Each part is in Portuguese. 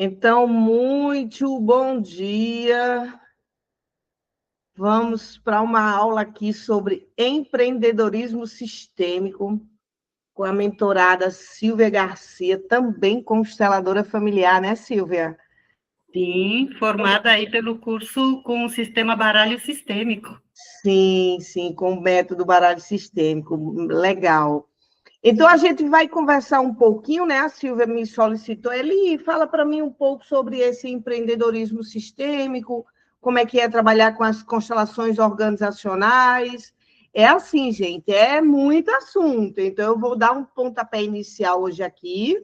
Então, muito bom dia. Vamos para uma aula aqui sobre empreendedorismo sistêmico, com a mentorada Silvia Garcia, também consteladora familiar, né, Silvia? Sim, formada aí pelo curso com o sistema baralho sistêmico. Sim, com o método baralho sistêmico, legal. Então, a gente vai conversar um pouquinho, né? A Silvia me solicitou, ele fala para mim um pouco sobre esse empreendedorismo sistêmico, como é que é trabalhar com as constelações organizacionais. É assim, gente, é muito assunto. Então, eu vou dar um pontapé inicial hoje aqui,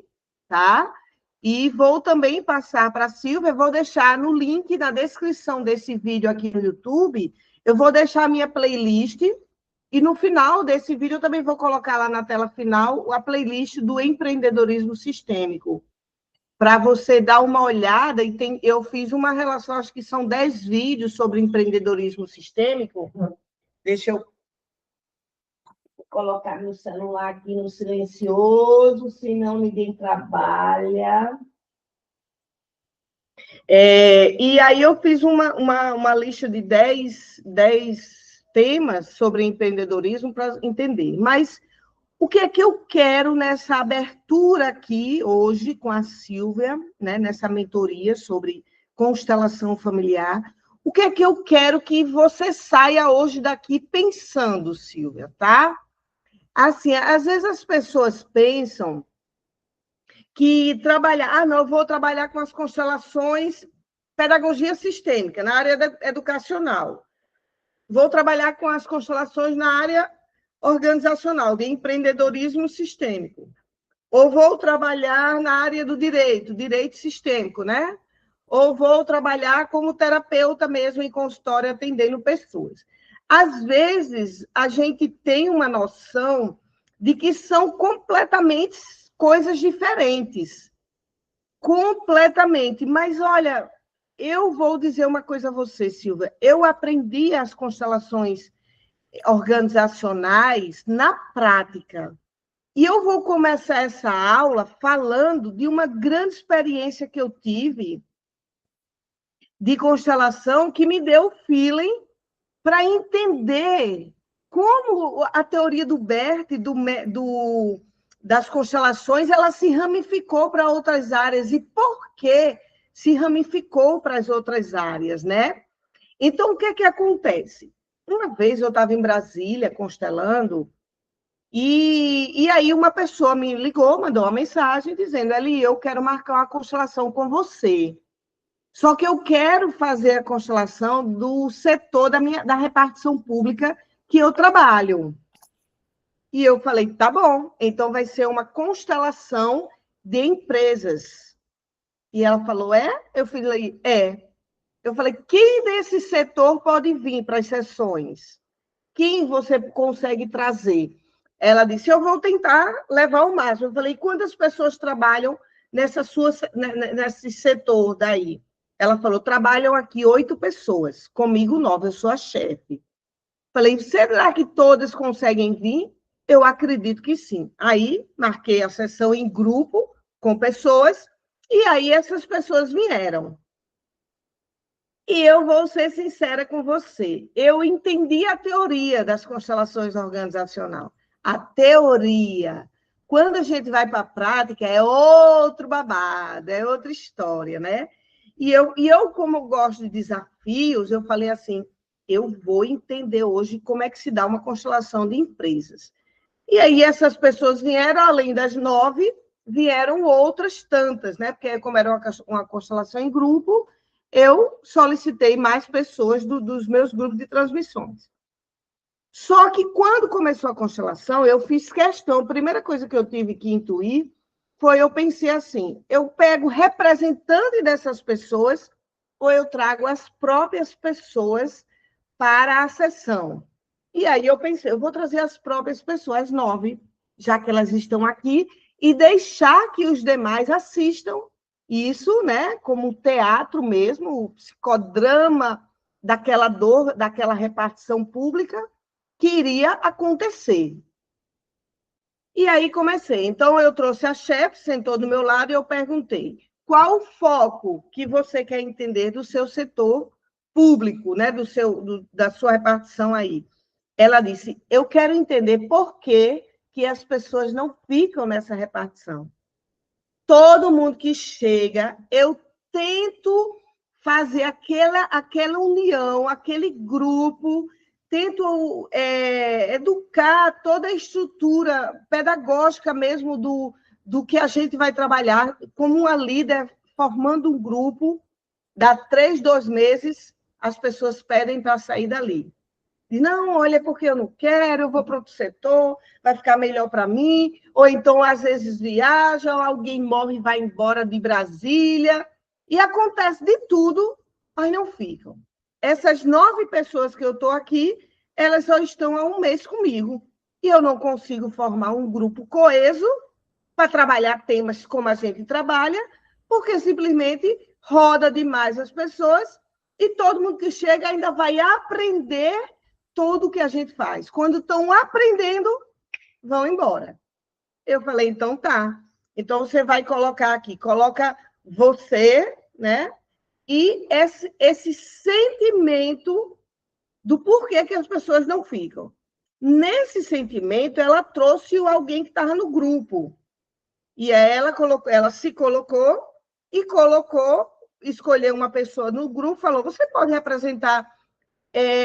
tá? E vou também passar para a Silvia, vou deixar no link na descrição desse vídeo aqui no YouTube, eu vou deixar a minha playlist e no final desse vídeo eu também vou colocar lá na tela final a playlist do empreendedorismo sistêmico, para você dar uma olhada. E eu fiz uma relação, acho que são 10 vídeos sobre empreendedorismo sistêmico. Deixa eu colocar meu celular aqui no silencioso, senão ninguém trabalha. E aí eu fiz uma lista de 10 temas sobre empreendedorismo para entender. Mas o que é que eu quero nessa abertura aqui, hoje, com a Silvia, né, nessa mentoria sobre constelação familiar? O que é que eu quero que você saia hoje daqui pensando, Silvia, tá? Assim, às vezes as pessoas pensam que trabalhar, não, eu vou trabalhar com as constelações, pedagogia sistêmica, na área educacional. Vou trabalhar com as constelações na área organizacional, de empreendedorismo sistêmico. Ou vou trabalhar na área do direito sistêmico, né? Ou vou trabalhar como terapeuta mesmo em consultório, atendendo pessoas. Às vezes, a gente tem uma noção de que são completamente coisas diferentes. Completamente. Mas, olha, eu vou dizer uma coisa a você, Silvia. Eu aprendi as constelações organizacionais na prática. E eu vou começar essa aula falando de uma grande experiência que eu tive de constelação que me deu feeling para entender como a teoria do Bert, das constelações, ela se ramificou para outras áreas e por que se ramificou para as outras áreas, né? Então, o que é que acontece? Uma vez eu estava em Brasília constelando, e aí uma pessoa me ligou, mandou uma mensagem dizendo: Eli, eu quero marcar uma constelação com você. Só que eu quero fazer a constelação do setor da repartição pública que eu trabalho. E eu falei, tá bom, então vai ser uma constelação de empresas. E ela falou, é? Eu falei, é. Eu falei, quem desse setor pode vir para as sessões? Quem você consegue trazer? Ela disse, eu vou tentar levar o máximo. Eu falei, quantas pessoas trabalham nesse setor daí? Ela falou, trabalham aqui 8 pessoas, comigo 9, eu sou a chefe. Falei, será que todas conseguem vir? Eu acredito que sim. Aí, marquei a sessão em grupo com pessoas, e aí essas pessoas vieram. E eu vou ser sincera com você. Eu entendi a teoria das constelações organizacionais. A teoria. Quando a gente vai para a prática, é outro babado, é outra história, né? E eu, como gosto de desafios, eu falei assim, eu vou entender hoje como é que se dá uma constelação de empresas. E aí essas pessoas vieram, além das 9, vieram outras tantas, né? Porque como era uma constelação em grupo, eu solicitei mais pessoas dos meus grupos de transmissões. Só que quando começou a constelação, eu fiz questão, a primeira coisa que eu tive que intuir foi, eu pensei assim, eu pego representante dessas pessoas ou eu trago as próprias pessoas para a sessão. E aí eu pensei, eu vou trazer as próprias pessoas, 9, já que elas estão aqui, e deixar que os demais assistam isso, né, como teatro mesmo, o psicodrama daquela dor, daquela repartição pública que iria acontecer. E aí comecei. Então, eu trouxe a chefe, sentou do meu lado e eu perguntei, qual o foco que você quer entender do seu setor público, né? Da sua repartição aí. Ela disse, eu quero entender por que as pessoas não ficam nessa repartição. Todo mundo que chega, eu tento fazer aquela união, aquele grupo, tento educar toda a estrutura pedagógica mesmo do que a gente vai trabalhar, como uma líder formando um grupo, dá 3, 2 meses, as pessoas pedem para sair dali. Diz, não, olha, porque eu não quero, eu vou para outro setor, vai ficar melhor para mim, ou então, às vezes, viajam, alguém morre e vai embora de Brasília, e acontece de tudo, mas não ficam. Essas 9 pessoas que eu estou aqui, elas só estão há 1 mês comigo, e eu não consigo formar um grupo coeso para trabalhar temas como a gente trabalha, porque simplesmente roda demais as pessoas, e todo mundo que chega ainda vai aprender tudo que a gente faz. Quando estão aprendendo, vão embora. Eu falei, então tá. Então você vai colocar aqui, coloca você, né? E esse sentimento do porquê que as pessoas não ficam. Nesse sentimento, ela trouxe alguém que estava no grupo. E ela se colocou e escolheu uma pessoa no grupo, falou, você pode representar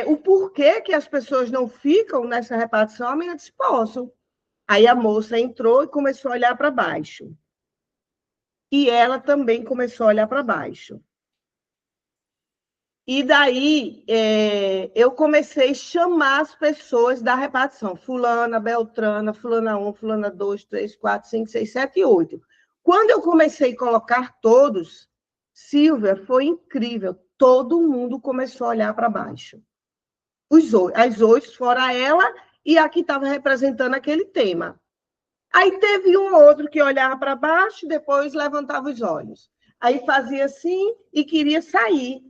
o porquê que as pessoas não ficam nessa repartição? A menina disse, posso. Aí a moça entrou e começou a olhar para baixo. E ela também começou a olhar para baixo. E daí eu comecei a chamar as pessoas da repartição. Fulana, Beltrana, fulana 1, fulana 2, 3, 4, 5, 6, 7 e 8. Quando eu comecei a colocar todos, Silvia, foi incrível. Todo mundo começou a olhar para baixo. As 8, fora ela, e a que estava representando aquele tema. Aí teve um ou outro que olhava para baixo, depois levantava os olhos. Aí fazia assim e queria sair.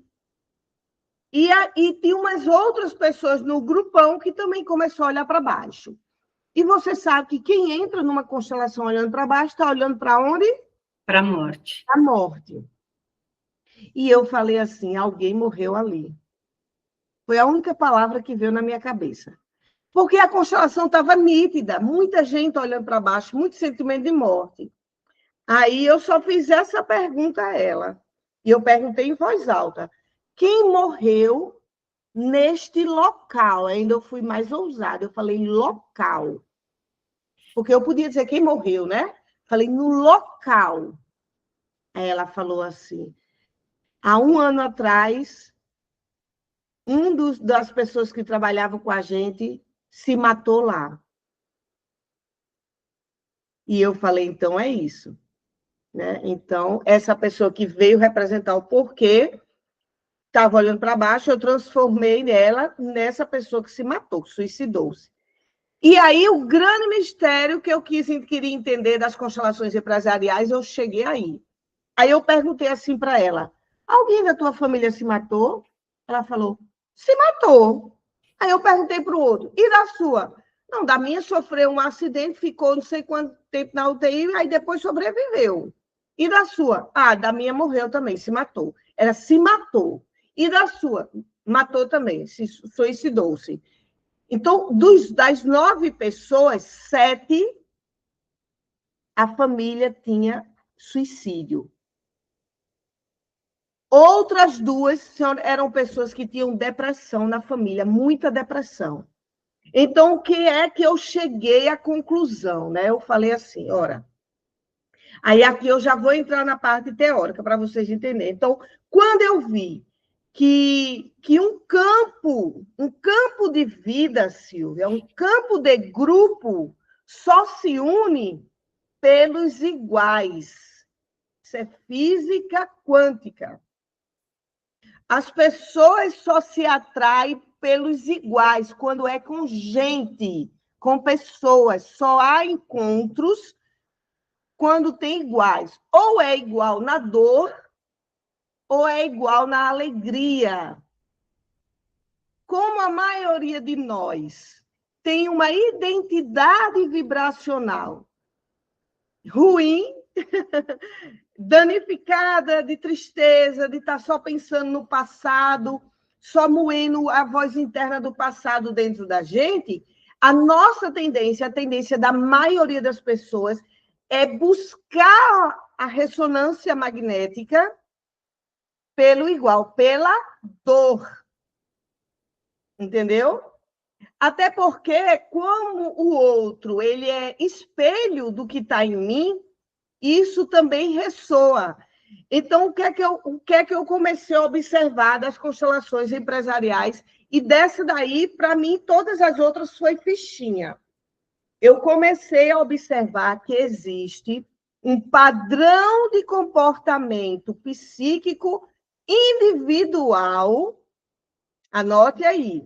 E tinha umas outras pessoas no grupão que também começou a olhar para baixo. E você sabe que quem entra numa constelação olhando para baixo, está olhando para onde? Para a morte. A morte. E eu falei assim, alguém morreu ali. Foi a única palavra que veio na minha cabeça. Porque a constelação estava nítida, muita gente olhando para baixo, muito sentimento de morte. Aí eu só fiz essa pergunta a ela. E eu perguntei em voz alta, quem morreu neste local? Ainda eu fui mais ousada, eu falei local. Porque eu podia dizer quem morreu, né? Falei no local. Aí ela falou assim, há 1 ano atrás, das pessoas que trabalhavam com a gente se matou lá. E eu falei, então é isso. Né? Então, essa pessoa que veio representar o porquê, estava olhando para baixo, eu transformei ela nessa pessoa que se matou, que suicidou-se. E aí, o grande mistério que eu queria entender das constelações empresariais, eu cheguei aí. Aí eu perguntei assim para ela, alguém da tua família se matou? Ela falou, se matou. Aí eu perguntei para o outro, e da sua? Não, da minha sofreu um acidente, ficou não sei quanto tempo na UTI, aí depois sobreviveu. E da sua? Ah, da minha morreu também, se matou. Ela se matou. E da sua? Matou também, se suicidou-se. Então, das 9 pessoas, 7, a família tinha suicídio. Outras 2 eram pessoas que tinham depressão na família, muita depressão. Então, o que é que eu cheguei à conclusão? Né? Eu falei assim, ora, aí aqui eu já vou entrar na parte teórica para vocês entenderem. Então, quando eu vi que um campo de vida, Silvia, um campo de grupo, só se une pelos iguais. Isso é física quântica. As pessoas só se atraem pelos iguais, quando é com gente, com pessoas. Só há encontros quando tem iguais. Ou é igual na dor, ou é igual na alegria. Como a maioria de nós tem uma identidade vibracional ruim, danificada, de tristeza, de estar só pensando no passado, só moendo a voz interna do passado dentro da gente, a nossa tendência, a tendência da maioria das pessoas, é buscar a ressonância magnética pelo igual, pela dor. Entendeu? Até porque, como o outro ele é espelho do que está em mim, isso também ressoa. Então, o que é que eu comecei a observar das constelações empresariais? E dessa daí, para mim, todas as outras foi fichinha. Eu comecei a observar que existe um padrão de comportamento psíquico individual. Anote aí.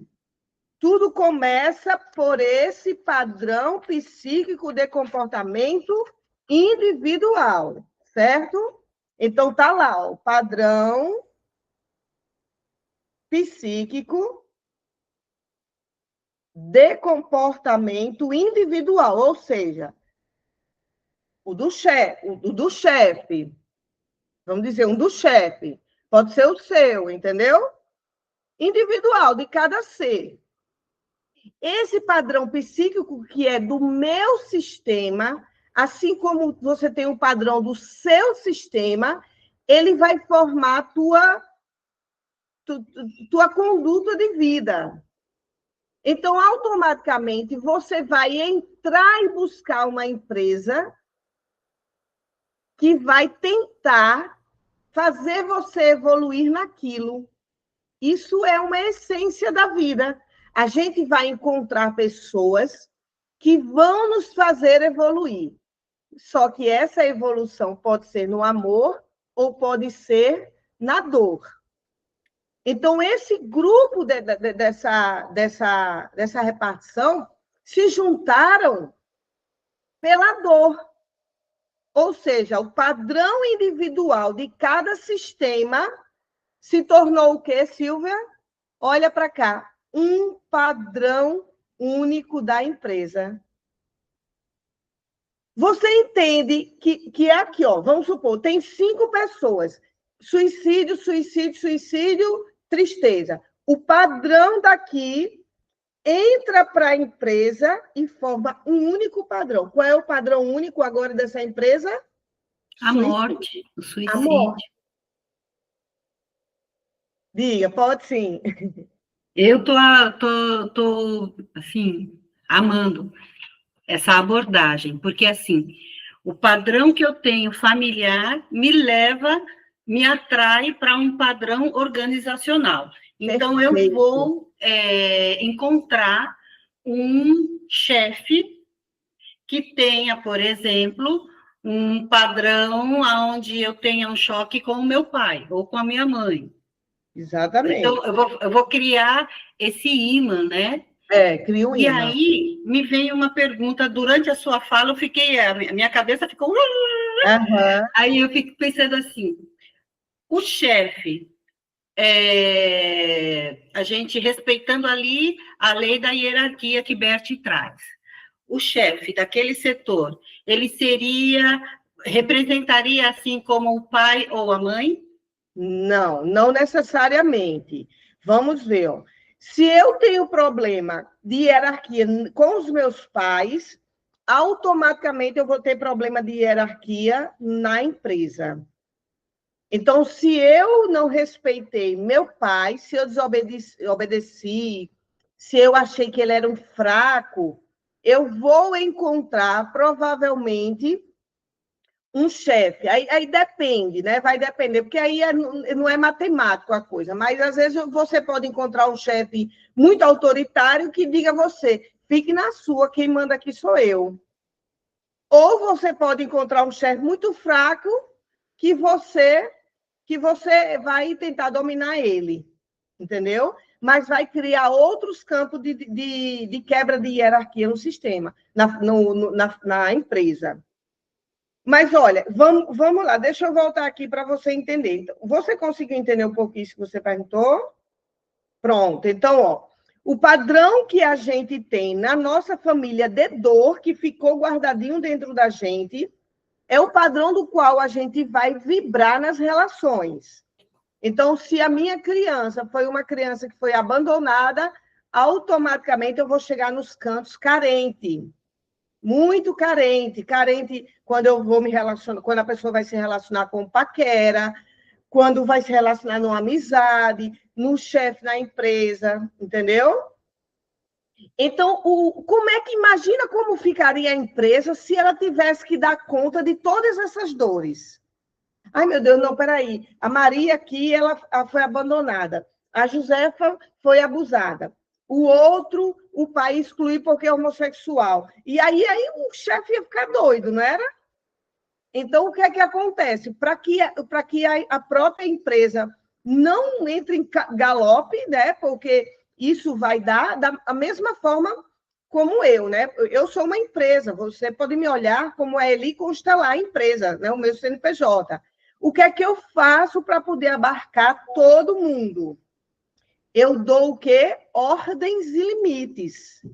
Tudo começa por esse padrão psíquico de comportamento individual, certo? Então, tá lá, o padrão psíquico de comportamento individual, ou seja, o do chefe, vamos dizer, um do chefe, pode ser o seu, entendeu? Individual, de cada ser. Esse padrão psíquico que é do meu sistema, assim como você tem um padrão do seu sistema, ele vai formar tua conduta de vida. Então, automaticamente, você vai entrar e buscar uma empresa que vai tentar fazer você evoluir naquilo. Isso é uma essência da vida. A gente vai encontrar pessoas que vão nos fazer evoluir. Só que essa evolução pode ser no amor ou pode ser na dor. Então, esse grupo dessa repartição se juntaram pela dor. Ou seja, o padrão individual de cada sistema se tornou o quê, Silvia? Olha para cá. Um padrão único da empresa. Você entende que é aqui, ó, vamos supor, tem 5 pessoas. Suicídio, suicídio, suicídio, tristeza. O padrão daqui entra para a empresa e forma um único padrão. Qual é o padrão único agora dessa empresa? A morte, o suicídio. A morte. Diga, pode sim. Eu tô assim, amando essa abordagem, porque, assim, o padrão que eu tenho familiar me atrai para um padrão organizacional. Então, eu vou encontrar um chefe que tenha, por exemplo, um padrão onde eu tenha um choque com o meu pai ou com a minha mãe. Exatamente. Então, eu vou criar esse imã, né? Cria um imã. E aí, me veio uma pergunta, durante a sua fala, a minha cabeça ficou... Uhum. Aí eu fico pensando assim, o chefe, a gente respeitando ali a lei da hierarquia que Bert traz. O chefe daquele setor, ele representaria assim como o pai ou a mãe? Não, não necessariamente. Vamos ver. Ó. Se eu tenho problema de hierarquia com os meus pais, automaticamente eu vou ter problema de hierarquia na empresa. Então, se eu não respeitei meu pai, se eu desobedeci, se eu achei que ele era um fraco, eu vou encontrar, provavelmente, um chefe. Aí depende, né? Vai depender, porque aí não é matemático a coisa, mas às vezes você pode encontrar um chefe muito autoritário que diga a você, fique na sua, quem manda aqui sou eu. Ou você pode encontrar um chefe muito fraco que você vai tentar dominar ele, entendeu? Mas vai criar outros campos de quebra de hierarquia no sistema, na empresa. Mas, olha, vamos lá, deixa eu voltar aqui para você entender. Então, você conseguiu entender um pouquinho isso que você perguntou? Pronto, então, ó, o padrão que a gente tem na nossa família de dor, que ficou guardadinho dentro da gente, é o padrão do qual a gente vai vibrar nas relações. Então, se a minha criança foi uma criança que foi abandonada, automaticamente eu vou chegar nos cantos carente, muito carente, carente quando eu vou me relacionar, quando a pessoa vai se relacionar com paquera, quando vai se relacionar numa amizade, no chefe na empresa, entendeu? Então, como é que imagina como ficaria a empresa se ela tivesse que dar conta de todas essas dores? Ai, meu Deus, não, peraí. A Maria aqui, ela foi abandonada. A Josefa foi abusada. O outro, o pai excluiu porque é homossexual. E aí o chefe ia ficar doido, não era? Então, o que é que acontece? Para que a própria empresa não entre em galope, né? Porque isso vai dar da mesma forma como eu, né? Eu sou uma empresa, você pode me olhar como a Eli Constelar, empresa, né? O meu CNPJ. O que é que eu faço para poder abarcar todo mundo? Eu dou o quê? Ordens e limites.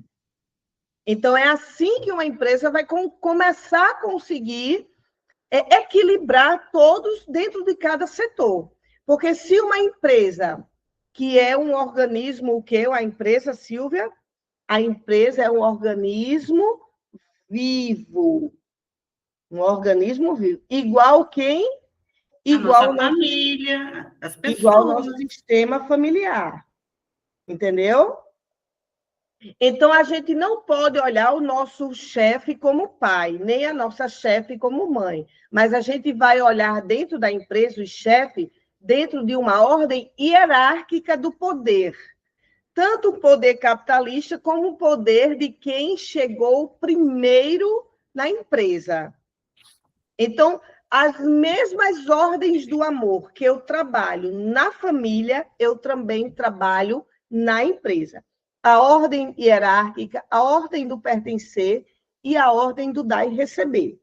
Então, é assim que uma empresa vai começar a conseguir equilibrar todos dentro de cada setor. Porque se uma empresa, que é um organismo, o que? A empresa, Silvia? A empresa é um organismo vivo. Um organismo vivo. Igual quem? Igual a nossa família, as pessoas. Igual ao nosso sistema familiar. Entendeu? Então, a gente não pode olhar o nosso chefe como pai, nem a nossa chefe como mãe, mas a gente vai olhar dentro da empresa o chefe dentro de uma ordem hierárquica do poder, tanto o poder capitalista como o poder de quem chegou primeiro na empresa. Então, as mesmas ordens do amor que eu trabalho na família, eu também trabalho na empresa. A ordem hierárquica, a ordem do pertencer e a ordem do dar e receber,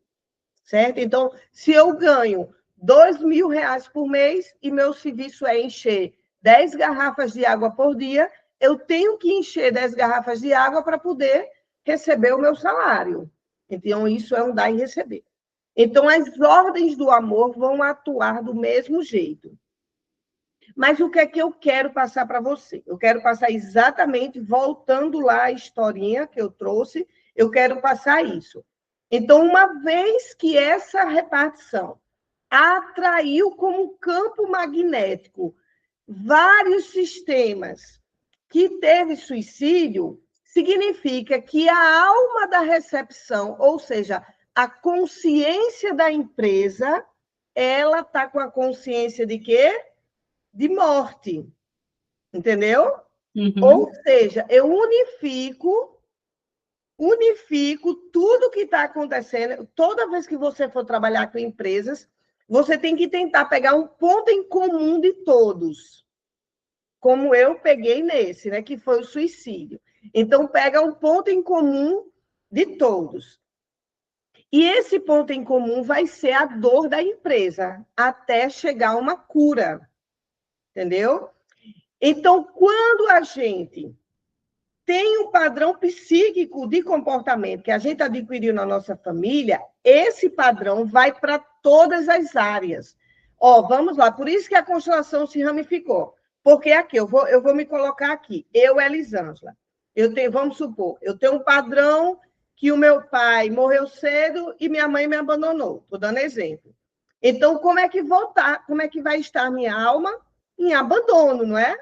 certo? Então, se eu ganho R$ 2.000 por mês e meu serviço é encher 10 garrafas de água por dia, eu tenho que encher 10 garrafas de água para poder receber o meu salário. Então, isso é um dar e receber. Então, as ordens do amor vão atuar do mesmo jeito. Mas o que é que eu quero passar para você? Eu quero passar exatamente, voltando lá a historinha que eu trouxe, eu quero passar isso. Então, uma vez que essa repartição atraiu como campo magnético vários sistemas que teve suicídio, significa que a alma da recepção, ou seja, a consciência da empresa, ela está com a consciência de quê? De morte, entendeu? Uhum. Ou seja, eu unifico tudo que está acontecendo. Toda vez que você for trabalhar com empresas, você tem que tentar pegar um ponto em comum de todos, como eu peguei nesse, né, que foi o suicídio. Então, pega um ponto em comum de todos. E esse ponto em comum vai ser a dor da empresa, até chegar a uma cura. Entendeu? Então, quando a gente tem um padrão psíquico de comportamento que a gente adquiriu na nossa família, esse padrão vai para todas as áreas. Ó, vamos lá, por isso que a constelação se ramificou. Porque aqui, eu vou me colocar aqui, eu, Elisângela. Vamos supor, eu tenho um padrão que o meu pai morreu cedo e minha mãe me abandonou. Estou dando exemplo. Então, como é que vai estar a minha alma? Em abandono, não é?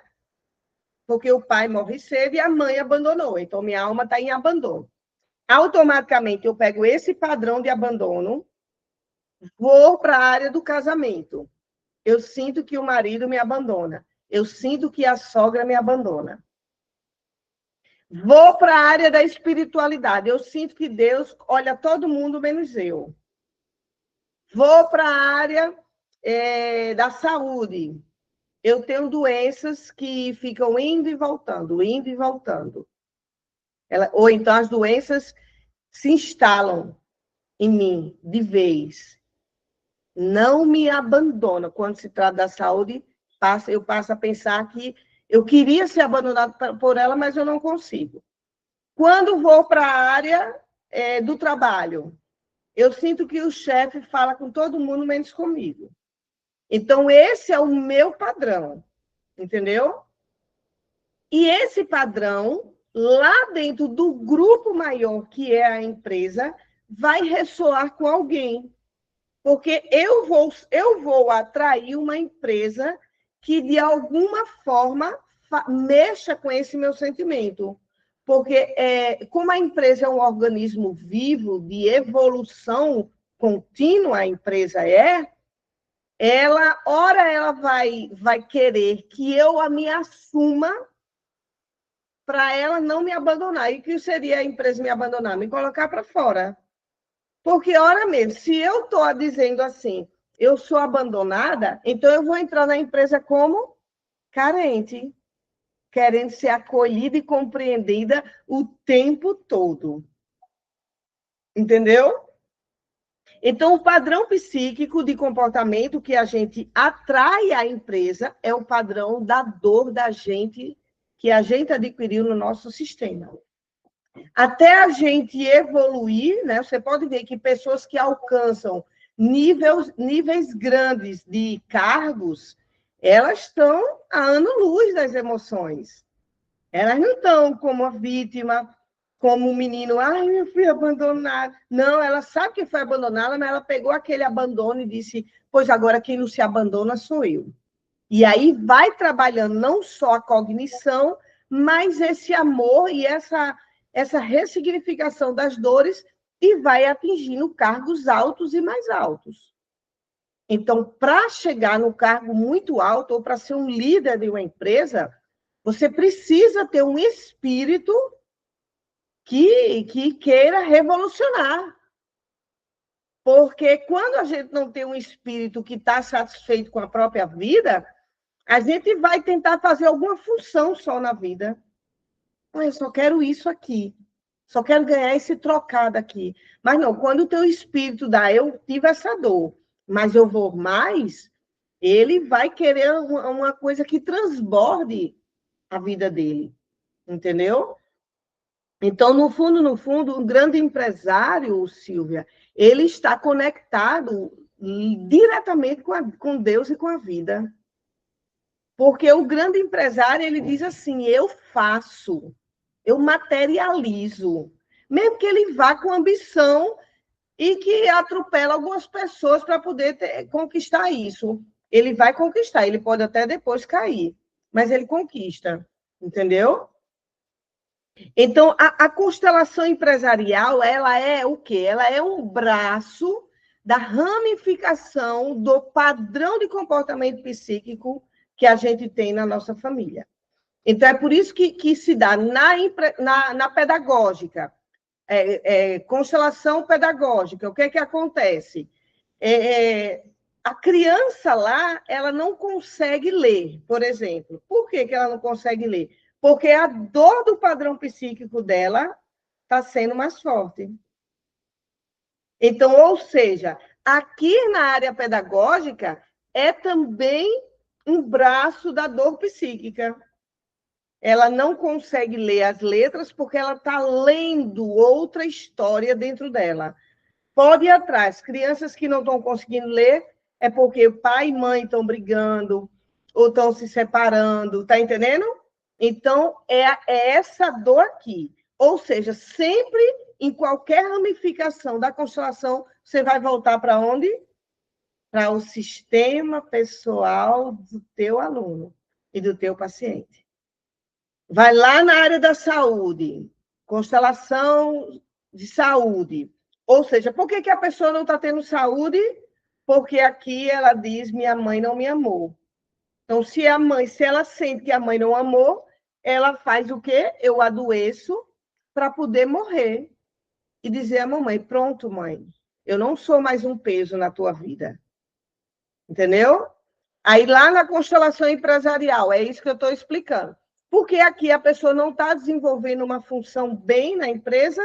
Porque o pai morre cedo e a mãe abandonou. Então, minha alma está em abandono. Automaticamente, eu pego esse padrão de abandono, vou para a área do casamento. Eu sinto que o marido me abandona. Eu sinto que a sogra me abandona. Vou para a área da espiritualidade. Eu sinto que Deus olha todo mundo menos eu. Vou para a área da saúde. Eu tenho doenças que ficam indo e voltando, indo e voltando. Ou então as doenças se instalam em mim de vez. Não me abandona. Quando se trata da saúde, eu passo a pensar que eu queria ser abandonado por ela, mas eu não consigo. Quando vou para a área do trabalho, eu sinto que o chefe fala com todo mundo, menos comigo. Então, esse é o meu padrão, entendeu? E esse padrão, lá dentro do grupo maior, que é a empresa, vai ressoar com alguém. Porque eu vou atrair uma empresa que, de alguma forma, mexa com esse meu sentimento. Porque, como a empresa é um organismo vivo, de evolução contínua, a empresa ela vai querer que eu me assuma para ela não me abandonar. E o que seria a empresa me abandonar? Me colocar para fora. Porque, ora mesmo, se eu estou dizendo assim, eu sou abandonada, então eu vou entrar na empresa como carente, querendo ser acolhida e compreendida o tempo todo. Entendeu? Então, o padrão psíquico de comportamento que a gente atrai à empresa é o padrão da dor da gente, que a gente adquiriu no nosso sistema. Até a gente evoluir, né? Você pode ver que pessoas que alcançam níveis grandes de cargos, elas estão a ano-luz das emoções. Elas não estão como a vítima, como o menino, ai, eu fui abandonada. Não, ela sabe que foi abandonada, mas ela pegou aquele abandono e disse, pois agora quem não se abandona sou eu. E aí vai trabalhando não só a cognição, mas esse amor e essa ressignificação das dores e vai atingindo cargos altos e mais altos. Então, para chegar no cargo muito alto ou para ser um líder de uma empresa, você precisa ter um espírito que queira revolucionar. Porque quando a gente não tem um espírito que está satisfeito com a própria vida, a gente vai tentar fazer alguma função só na vida. Eu só quero isso aqui. Só quero ganhar esse trocado aqui. Mas não, quando o teu espírito dá, eu tive essa dor, mas eu vou mais, ele vai querer uma coisa que transborde a vida dele. Entendeu? Então, no fundo, um grande empresário, Silvia, ele está conectado diretamente com Deus e com a vida. Porque o grande empresário, ele diz assim, eu faço, eu materializo. Mesmo que ele vá com ambição e que atropela algumas pessoas para poder conquistar isso. Ele vai conquistar, ele pode até depois cair, mas ele conquista, entendeu? Então, a constelação empresarial, ela é o quê? Ela é um braço da ramificação do padrão de comportamento psíquico que a gente tem na nossa família. Então, é por isso que se dá na pedagógica, constelação pedagógica. O que é que acontece? A criança lá, ela não consegue ler, por exemplo. Por que ela não consegue ler? Porque a dor do padrão psíquico dela está sendo mais forte. Então, ou seja, aqui na área pedagógica é também um braço da dor psíquica. Ela não consegue ler as letras porque ela está lendo outra história dentro dela. Pode ir atrás. Crianças que não estão conseguindo ler é porque pai e mãe estão brigando ou estão se separando, tá entendendo? Então, é essa dor aqui. Ou seja, sempre, em qualquer ramificação da constelação, você vai voltar para onde? Para o sistema pessoal do teu aluno e do teu paciente. Vai lá na área da saúde, constelação de saúde. Ou seja, por que a pessoa não está tendo saúde? Porque aqui ela diz, minha mãe não me amou. Então, se ela sente que a mãe não amou, ela faz o quê? Eu adoeço para poder morrer. E dizer à mamãe, pronto, mãe, eu não sou mais um peso na tua vida. Entendeu? Aí, lá na constelação empresarial, é isso que eu estou explicando. Porque aqui a pessoa não está desenvolvendo uma função bem na empresa,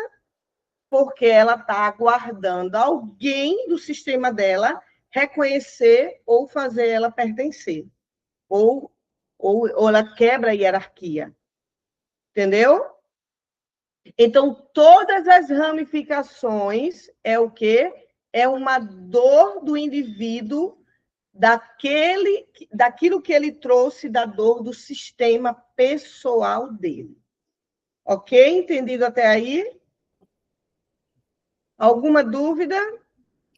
porque ela está aguardando alguém do sistema dela reconhecer ou fazer ela pertencer. Ou ela quebra a hierarquia. Entendeu? Então, todas as ramificações é o quê? É uma dor do indivíduo, daquilo que ele trouxe da dor do sistema pessoal dele. Ok? Entendido até aí? Alguma dúvida?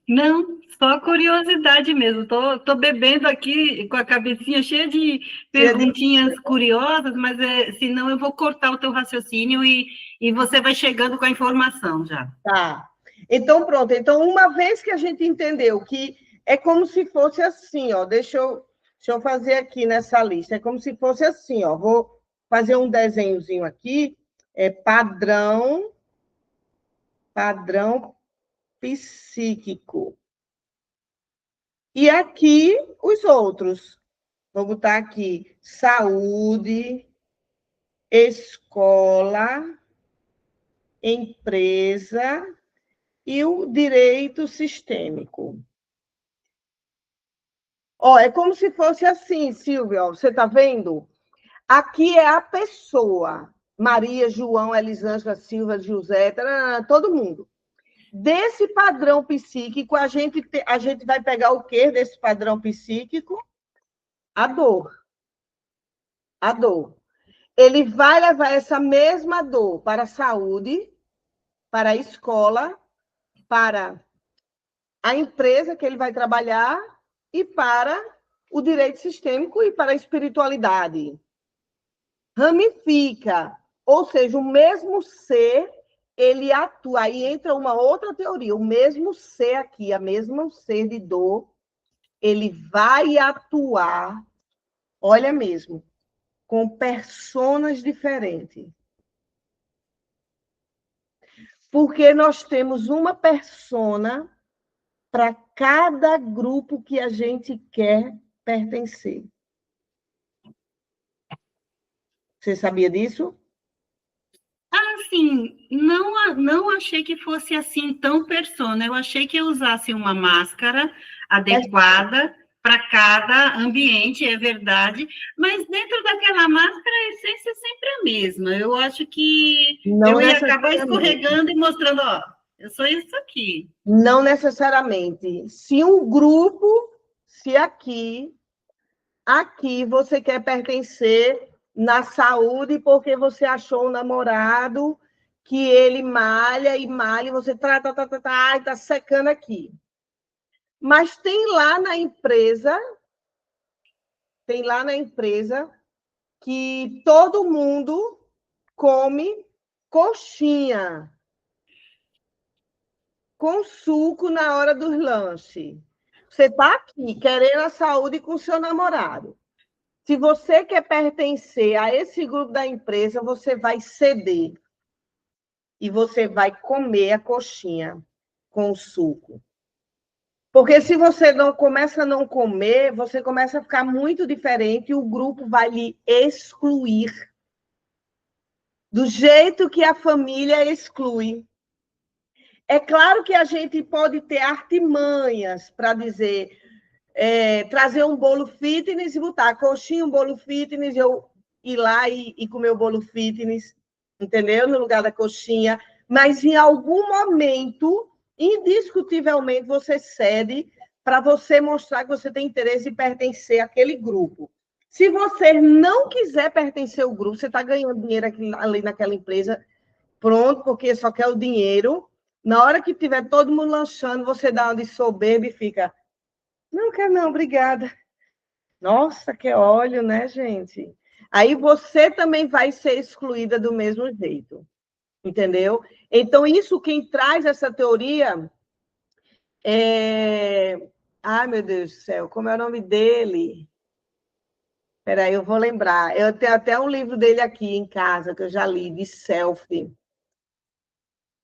Não, só curiosidade mesmo. Tô bebendo aqui com a cabecinha cheia de perguntinhas curiosas, mas senão eu vou cortar o teu raciocínio e você vai chegando com a informação já. Tá. Então, pronto. Então, uma vez que a gente entendeu que é como se fosse assim, ó, deixa eu fazer aqui nessa lista. É como se fosse assim, ó. Vou fazer um desenhozinho aqui. É padrão psíquico. E aqui os outros. Vou botar aqui saúde, escola, empresa e o direito sistêmico. Ó, é como se fosse assim, Silvia, ó, você está vendo? Aqui é a pessoa. Maria, João, Elisângela, Silva, José, todo mundo. Desse padrão psíquico, a gente vai pegar o quê desse padrão psíquico? A dor. A dor. Ele vai levar essa mesma dor para a saúde, para a escola, para a empresa que ele vai trabalhar e para o direito sistêmico e para a espiritualidade. Ramifica, ou seja, o mesmo ser, ele atua, aí entra uma outra teoria, o mesmo ser aqui, a mesma ser de dor, ele vai atuar, olha mesmo, com personas diferentes. Porque nós temos uma persona para cada grupo que a gente quer pertencer. Você sabia disso? Assim, não achei que fosse assim tão persona. Eu achei que eu usasse uma máscara adequada para cada ambiente, é verdade, mas dentro daquela máscara a essência é sempre a mesma. Eu acho que eu ia acabar escorregando e mostrando, ó, eu sou isso aqui. Não necessariamente. Se um grupo, se aqui você quer pertencer na saúde porque você achou um namorado que ele malha e você tá secando aqui. Mas tem lá na empresa que todo mundo come coxinha com suco na hora dos lanches. Você está aqui querendo a saúde com o seu namorado. Se você quer pertencer a esse grupo da empresa, você vai ceder. E você vai comer a coxinha com o suco. Porque se você não começa a não comer, você começa a ficar muito diferente e o grupo vai lhe excluir. Do jeito que a família exclui. É claro que a gente pode ter artimanhas para dizer, trazer um bolo fitness e botar a coxinha, um bolo fitness, eu ir lá e comer o bolo fitness, entendeu? No lugar da coxinha. Mas em algum momento, indiscutivelmente, você cede para você mostrar que você tem interesse em pertencer àquele grupo. Se você não quiser pertencer ao grupo, você está ganhando dinheiro ali naquela empresa, pronto, porque só quer o dinheiro. Na hora que tiver todo mundo lanchando, você dá uma de soberba e fica, não quero não, obrigada. Nossa, que óleo, né, gente? Aí você também vai ser excluída do mesmo jeito, entendeu? Então, isso, quem traz essa teoria é... Ai, meu Deus do céu, como é o nome dele? Espera aí, eu vou lembrar. Eu tenho até um livro dele aqui em casa, que eu já li, de selfie.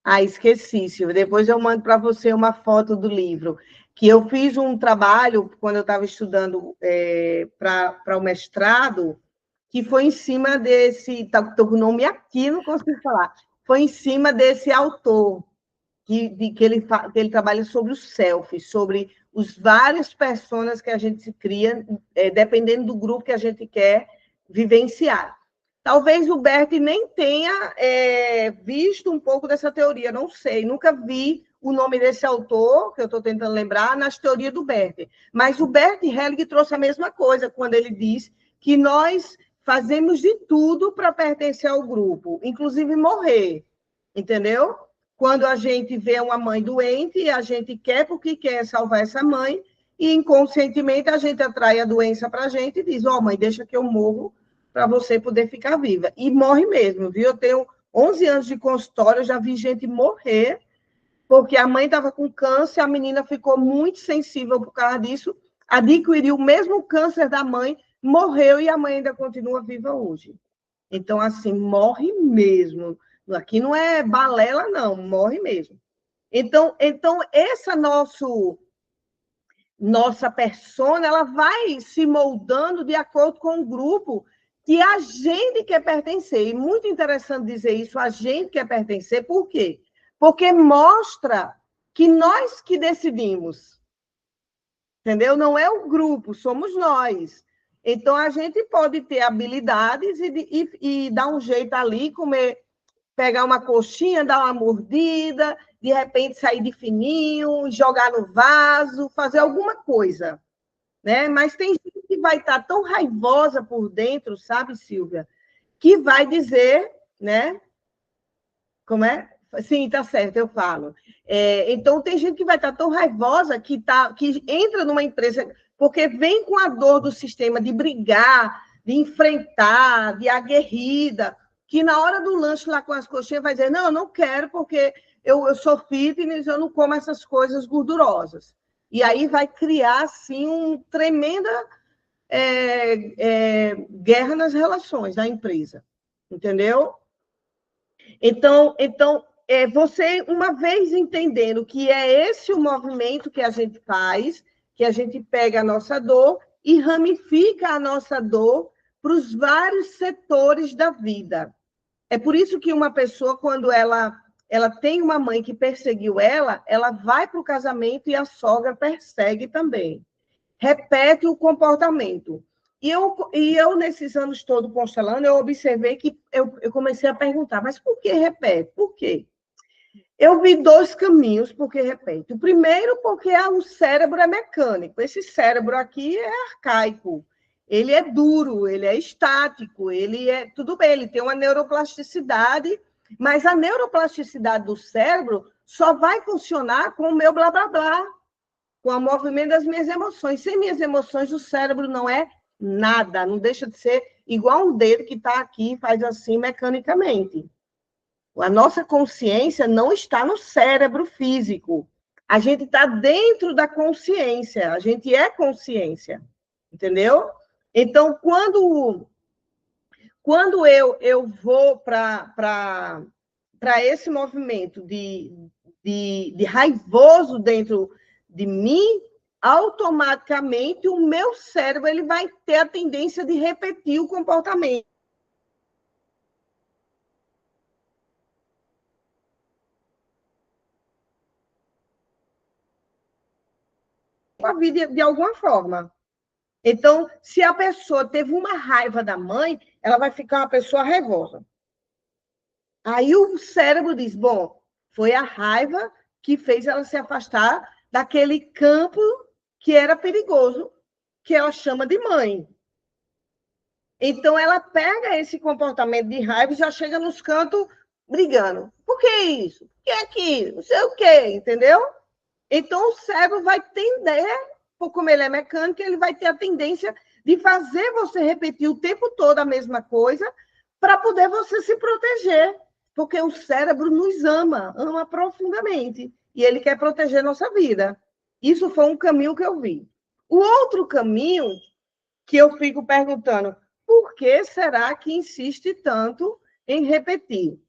Ah, esqueci, Silvia. Depois eu mando para você uma foto do livro. Que eu fiz um trabalho, quando eu estava estudando para o mestrado, que foi em cima desse... Estou com o nome aqui, não consigo falar. Foi em cima desse autor, que ele trabalha sobre o selfie, sobre os várias personas que a gente se cria, dependendo do grupo que a gente quer vivenciar. Talvez o Bert nem tenha visto um pouco dessa teoria, não sei, nunca vi o nome desse autor, que eu estou tentando lembrar, nas teorias do Bert. Mas o Bert Helling trouxe a mesma coisa, quando ele diz que nós fazemos de tudo para pertencer ao grupo, inclusive morrer, entendeu? Quando a gente vê uma mãe doente, a gente quer porque quer salvar essa mãe, e inconscientemente a gente atrai a doença para a gente e diz, mãe, deixa que eu morro para você poder ficar viva. E morre mesmo, viu? Eu tenho 11 anos de consultório, eu já vi gente morrer, porque a mãe estava com câncer, a menina ficou muito sensível por causa disso, adquiriu o mesmo câncer da mãe, morreu e a mãe ainda continua viva hoje. Então, assim, morre mesmo. Aqui não é balela, não, morre mesmo. Então essa nossa persona, ela vai se moldando de acordo com o grupo que a gente quer pertencer. E muito interessante dizer isso, a gente quer pertencer, por quê? Porque mostra que nós que decidimos, entendeu? Não é o grupo, somos nós. Então, a gente pode ter habilidades e dar um jeito ali, comer, pegar uma coxinha, dar uma mordida, de repente sair de fininho, jogar no vaso, fazer alguma coisa, né? Mas tem gente que vai estar tão raivosa por dentro, sabe, Silvia, que vai dizer, né? Como é? Sim, tá certo, eu falo. Então, tem gente que vai estar tão raivosa que entra numa empresa, porque vem com a dor do sistema de brigar, de enfrentar, de aguerrida, que na hora do lanche lá com as coxinhas vai dizer, não, eu não quero, porque eu sou fitness, eu não como essas coisas gordurosas. E aí vai criar, assim, uma tremenda guerra nas relações da empresa, entendeu? Então, você, uma vez entendendo que é esse o movimento que a gente faz, que a gente pega a nossa dor e ramifica a nossa dor para os vários setores da vida. É por isso que uma pessoa, quando ela tem uma mãe que perseguiu ela vai para o casamento e a sogra persegue também. Repete o comportamento. E eu, nesses anos todos constelando, eu observei que eu comecei a perguntar, mas por que repete? Por quê? Eu vi dois caminhos por que repete. O primeiro, porque o cérebro é mecânico. Esse cérebro aqui é arcaico. Ele é duro, ele é estático, tudo bem, ele tem uma neuroplasticidade, mas a neuroplasticidade do cérebro só vai funcionar com o meu blá, blá, blá, com o movimento das minhas emoções. Sem minhas emoções, o cérebro não é nada, não deixa de ser igual um dedo que está aqui e faz assim mecanicamente. A nossa consciência não está no cérebro físico. A gente está dentro da consciência, a gente é consciência, entendeu? Então, quando eu vou para esse movimento de raivoso dentro de mim, automaticamente o meu cérebro ele vai ter a tendência de repetir o comportamento. A vida de alguma forma. Então, se a pessoa teve uma raiva da mãe, ela vai ficar uma pessoa raivosa. Aí o cérebro diz, bom, foi a raiva que fez ela se afastar daquele campo que era perigoso, que ela chama de mãe. Então, ela pega esse comportamento de raiva e já chega nos cantos brigando. Por que isso? Por que aquilo? Não sei o quê, entendeu? Então, o cérebro vai tender, como ele é mecânico, ele vai ter a tendência de fazer você repetir o tempo todo a mesma coisa para poder você se proteger. Porque o cérebro nos ama profundamente. E ele quer proteger nossa vida. Isso foi um caminho que eu vi. O outro caminho que eu fico perguntando, por que será que insiste tanto em repetir?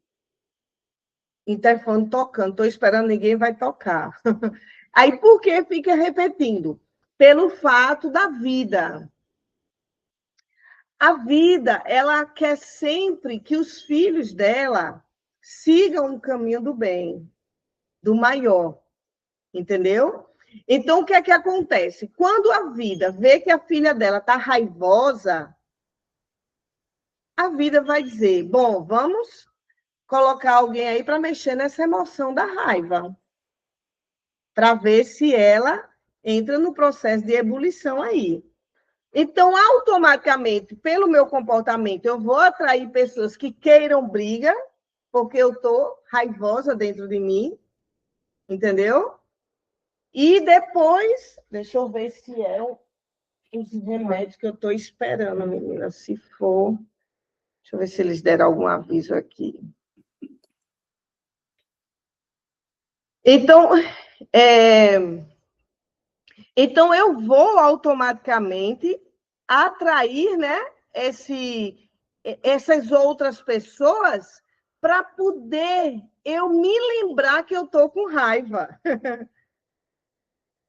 Interfone tocando, estou esperando, ninguém vai tocar. Aí, por que fica repetindo? Pelo fato da vida. A vida, ela quer sempre que os filhos dela sigam o caminho do bem, do maior, entendeu? Então, o que é que acontece? Quando a vida vê que a filha dela está raivosa, a vida vai dizer, bom, vamos colocar alguém aí para mexer nessa emoção da raiva, para ver se ela entra no processo de ebulição aí. Então, automaticamente, pelo meu comportamento, eu vou atrair pessoas que queiram briga, porque eu estou raivosa dentro de mim, entendeu? E depois, deixa eu ver se é os remédios que eu estou esperando, menina. Se for, deixa eu ver se eles deram algum aviso aqui. Então, então eu vou automaticamente atrair, né, essas outras pessoas para poder eu me lembrar que eu estou com raiva.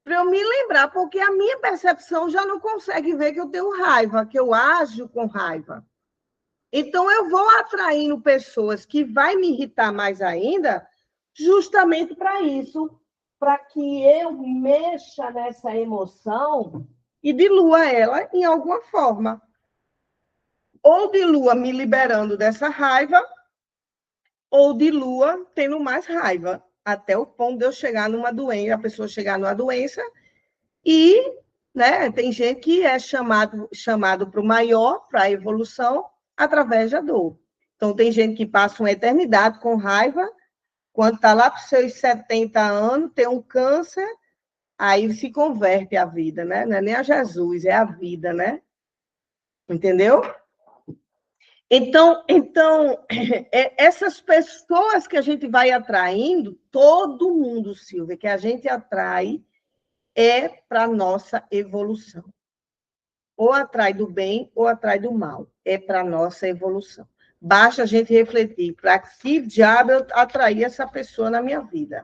Para eu me lembrar, porque a minha percepção já não consegue ver que eu tenho raiva, que eu ajo com raiva. Então, eu vou atraindo pessoas que vai me irritar mais ainda, justamente para isso, para que eu mexa nessa emoção e dilua ela em alguma forma. Ou dilua me liberando dessa raiva, ou dilua tendo mais raiva, até o ponto de eu chegar numa doença, a pessoa chegar numa doença. E, né, tem gente que é chamado para o maior, para a evolução, através da dor. Então, tem gente que passa uma eternidade com raiva, quando está lá para os seus 70 anos, tem um câncer, aí se converte a vida, né? Não é nem a Jesus, é a vida, né? Entendeu? Então essas pessoas que a gente vai atraindo, todo mundo, Silvia, que a gente atrai, é para a nossa evolução. Ou atrai do bem, ou atrai do mal. É para a nossa evolução. Basta a gente refletir para que diabo eu atrair essa pessoa na minha vida.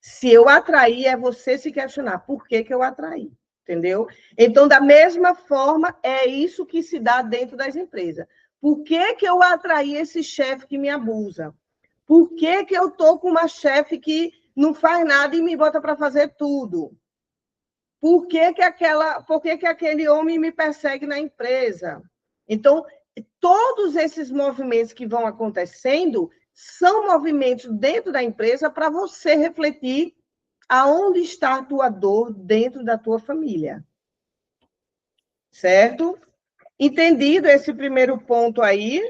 Se eu atrair, é você se questionar por que eu atraí, entendeu? Então, da mesma forma, é isso que se dá dentro das empresas. Por que eu atraí esse chefe que me abusa? Por que eu estou com uma chefe que não faz nada e me bota para fazer tudo? Por que aquele homem me persegue na empresa? Então, todos esses movimentos que vão acontecendo são movimentos dentro da empresa para você refletir aonde está a tua dor dentro da tua família. Certo? Entendido esse primeiro ponto aí?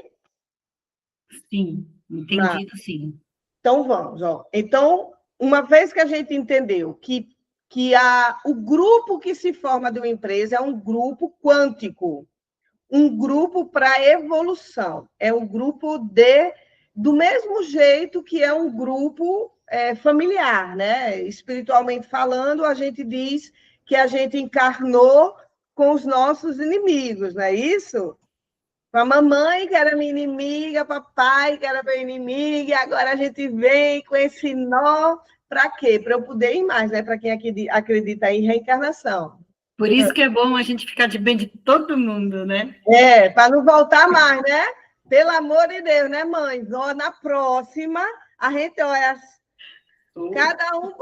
Sim, entendido, sim. Então, vamos. Ó. Então, uma vez que a gente entendeu que o grupo que se forma de uma empresa é um grupo quântico, um grupo para evolução, é um grupo do mesmo jeito que é um grupo familiar, né? Espiritualmente falando, a gente diz que a gente encarnou com os nossos inimigos, não é isso? Com a mamãe, que era minha inimiga, papai, que era meu inimigo, e agora a gente vem com esse nó. Para quê? Para eu poder ir mais, né? Para quem acredita em reencarnação. Por isso que é bom a gente ficar de bem de todo mundo, né? Para não voltar mais, né? Pelo amor de Deus, né, mãe? Na próxima, a gente olha cada um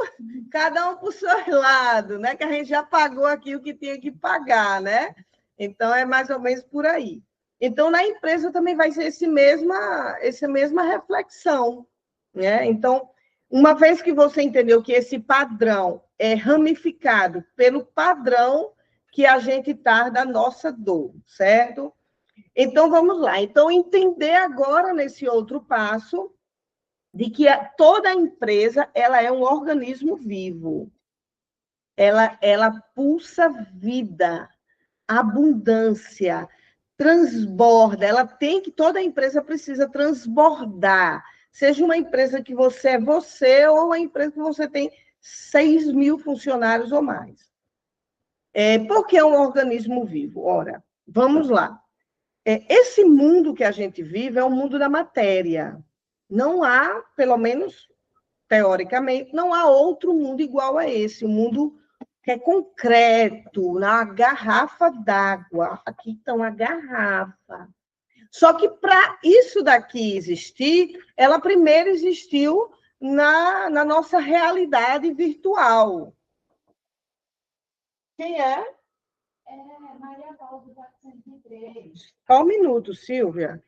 para o seu lado, né? Que a gente já pagou aqui o que tinha que pagar, né? Então, é mais ou menos por aí. Então, na empresa também vai ser essa mesma reflexão, né? Então, uma vez que você entendeu que esse padrão é ramificado pelo padrão que a gente está da nossa dor, certo? Então, vamos lá. Então, entender agora, nesse outro passo, de que toda empresa ela é um organismo vivo. Ela pulsa vida, abundância, transborda. Toda empresa precisa transbordar. Seja uma empresa que você é você ou uma empresa que você tem 6.000 funcionários ou mais. Por que é um organismo vivo? Ora, vamos lá. Esse mundo que a gente vive é um mundo da matéria. Não há, pelo menos teoricamente, não há outro mundo igual a esse. Um mundo que é concreto, na garrafa d'água. Aqui está uma garrafa. Só que para isso daqui existir, ela primeiro existiu na nossa realidade virtual. Quem é? Só um minuto, Silvia.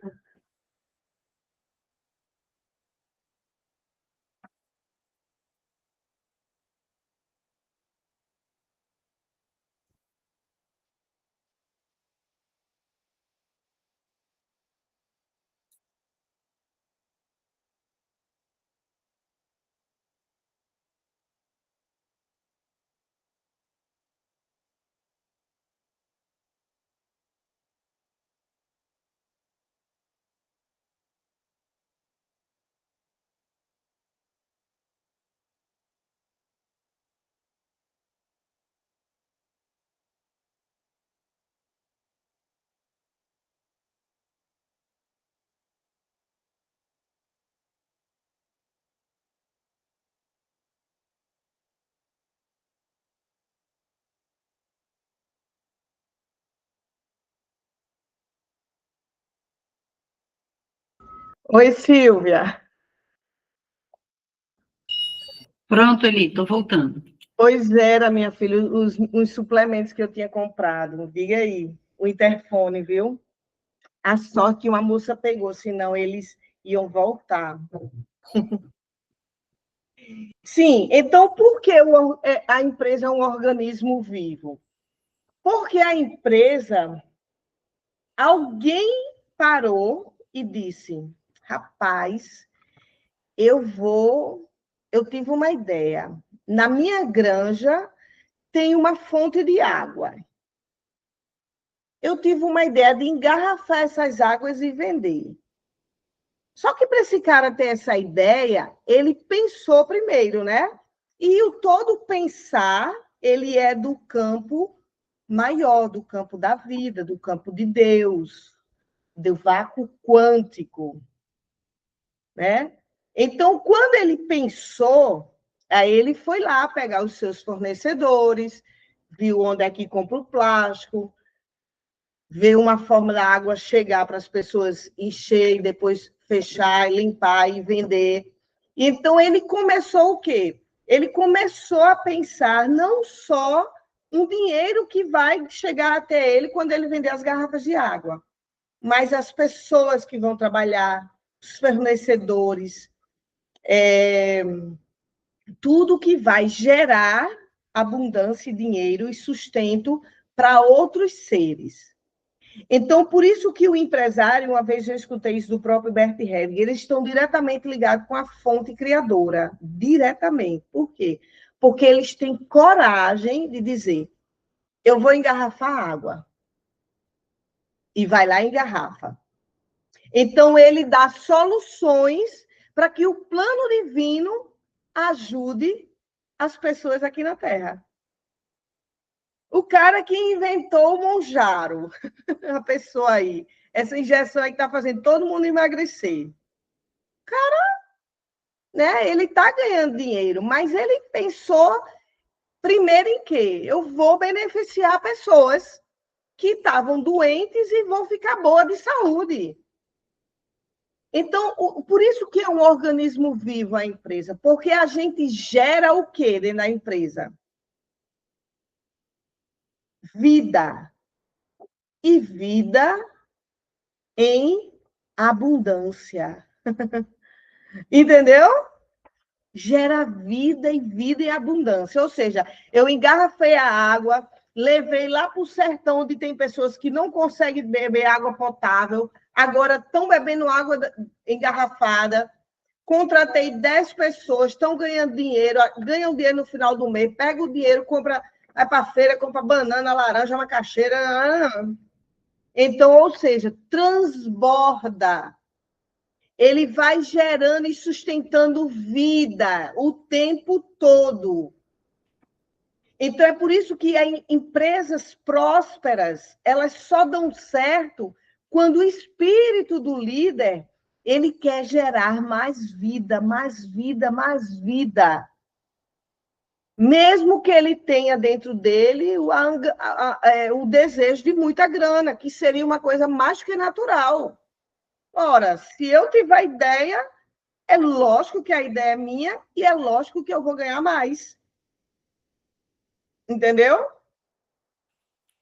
Oi, Silvia. Pronto, Eli, estou voltando. Pois era, minha filha, os suplementos que eu tinha comprado. Diga aí, o interfone, viu? A sorte que uma moça pegou, senão eles iam voltar. Sim, então por que a empresa é um organismo vivo? Porque a empresa, alguém parou e disse: rapaz, eu tive uma ideia. Na minha granja tem uma fonte de água. Eu tive uma ideia de engarrafar essas águas e vender. Só que para esse cara ter essa ideia, ele pensou primeiro, né? E o todo pensar, ele é do campo maior, do campo da vida, do campo de Deus, do vácuo quântico, né? Então, quando ele pensou, aí ele foi lá pegar os seus fornecedores, viu onde é que compra o plástico, ver uma forma da água chegar para as pessoas encher e depois fechar, limpar e vender. Então, ele começou o quê? Ele começou a pensar não só um dinheiro que vai chegar até ele quando ele vender as garrafas de água, mas as pessoas que vão trabalhar, os fornecedores, tudo que vai gerar abundância, dinheiro e sustento para outros seres. Então, por isso que o empresário, uma vez eu escutei isso do próprio Bert Hellinger, eles estão diretamente ligados com a fonte criadora, diretamente. Por quê? Porque eles têm coragem de dizer, eu vou engarrafar água. E vai lá e engarrafa. Então, ele dá soluções para que o plano divino ajude as pessoas aqui na Terra. O cara que inventou o Monjaro, a pessoa aí, essa injeção aí que está fazendo todo mundo emagrecer. Cara, né, ele está ganhando dinheiro, mas ele pensou primeiro em quê? Eu vou beneficiar pessoas que estavam doentes e vão ficar boas de saúde. Então, por isso que é um organismo vivo a empresa, porque a gente gera o quê dentro da empresa? Vida. E vida em abundância. Entendeu? Gera vida e vida em abundância. Ou seja, eu engarrafei a água, levei lá para o sertão, onde tem pessoas que não conseguem beber água potável, agora estão bebendo água engarrafada. Contratei 10 pessoas, estão ganhando dinheiro, ganham dinheiro no final do mês, pega o dinheiro, compra, vai para a feira, compra banana, laranja, macaxeira. Então, ou seja, transborda. Ele vai gerando e sustentando vida o tempo todo. Então, é por isso que empresas prósperas, elas só dão certo quando o espírito do líder, ele quer gerar mais vida, mais vida, mais vida. Mesmo que ele tenha dentro dele o desejo de muita grana, que seria uma coisa mais que natural. Ora, se eu tiver ideia, é lógico que a ideia é minha e é lógico que eu vou ganhar mais. Entendeu?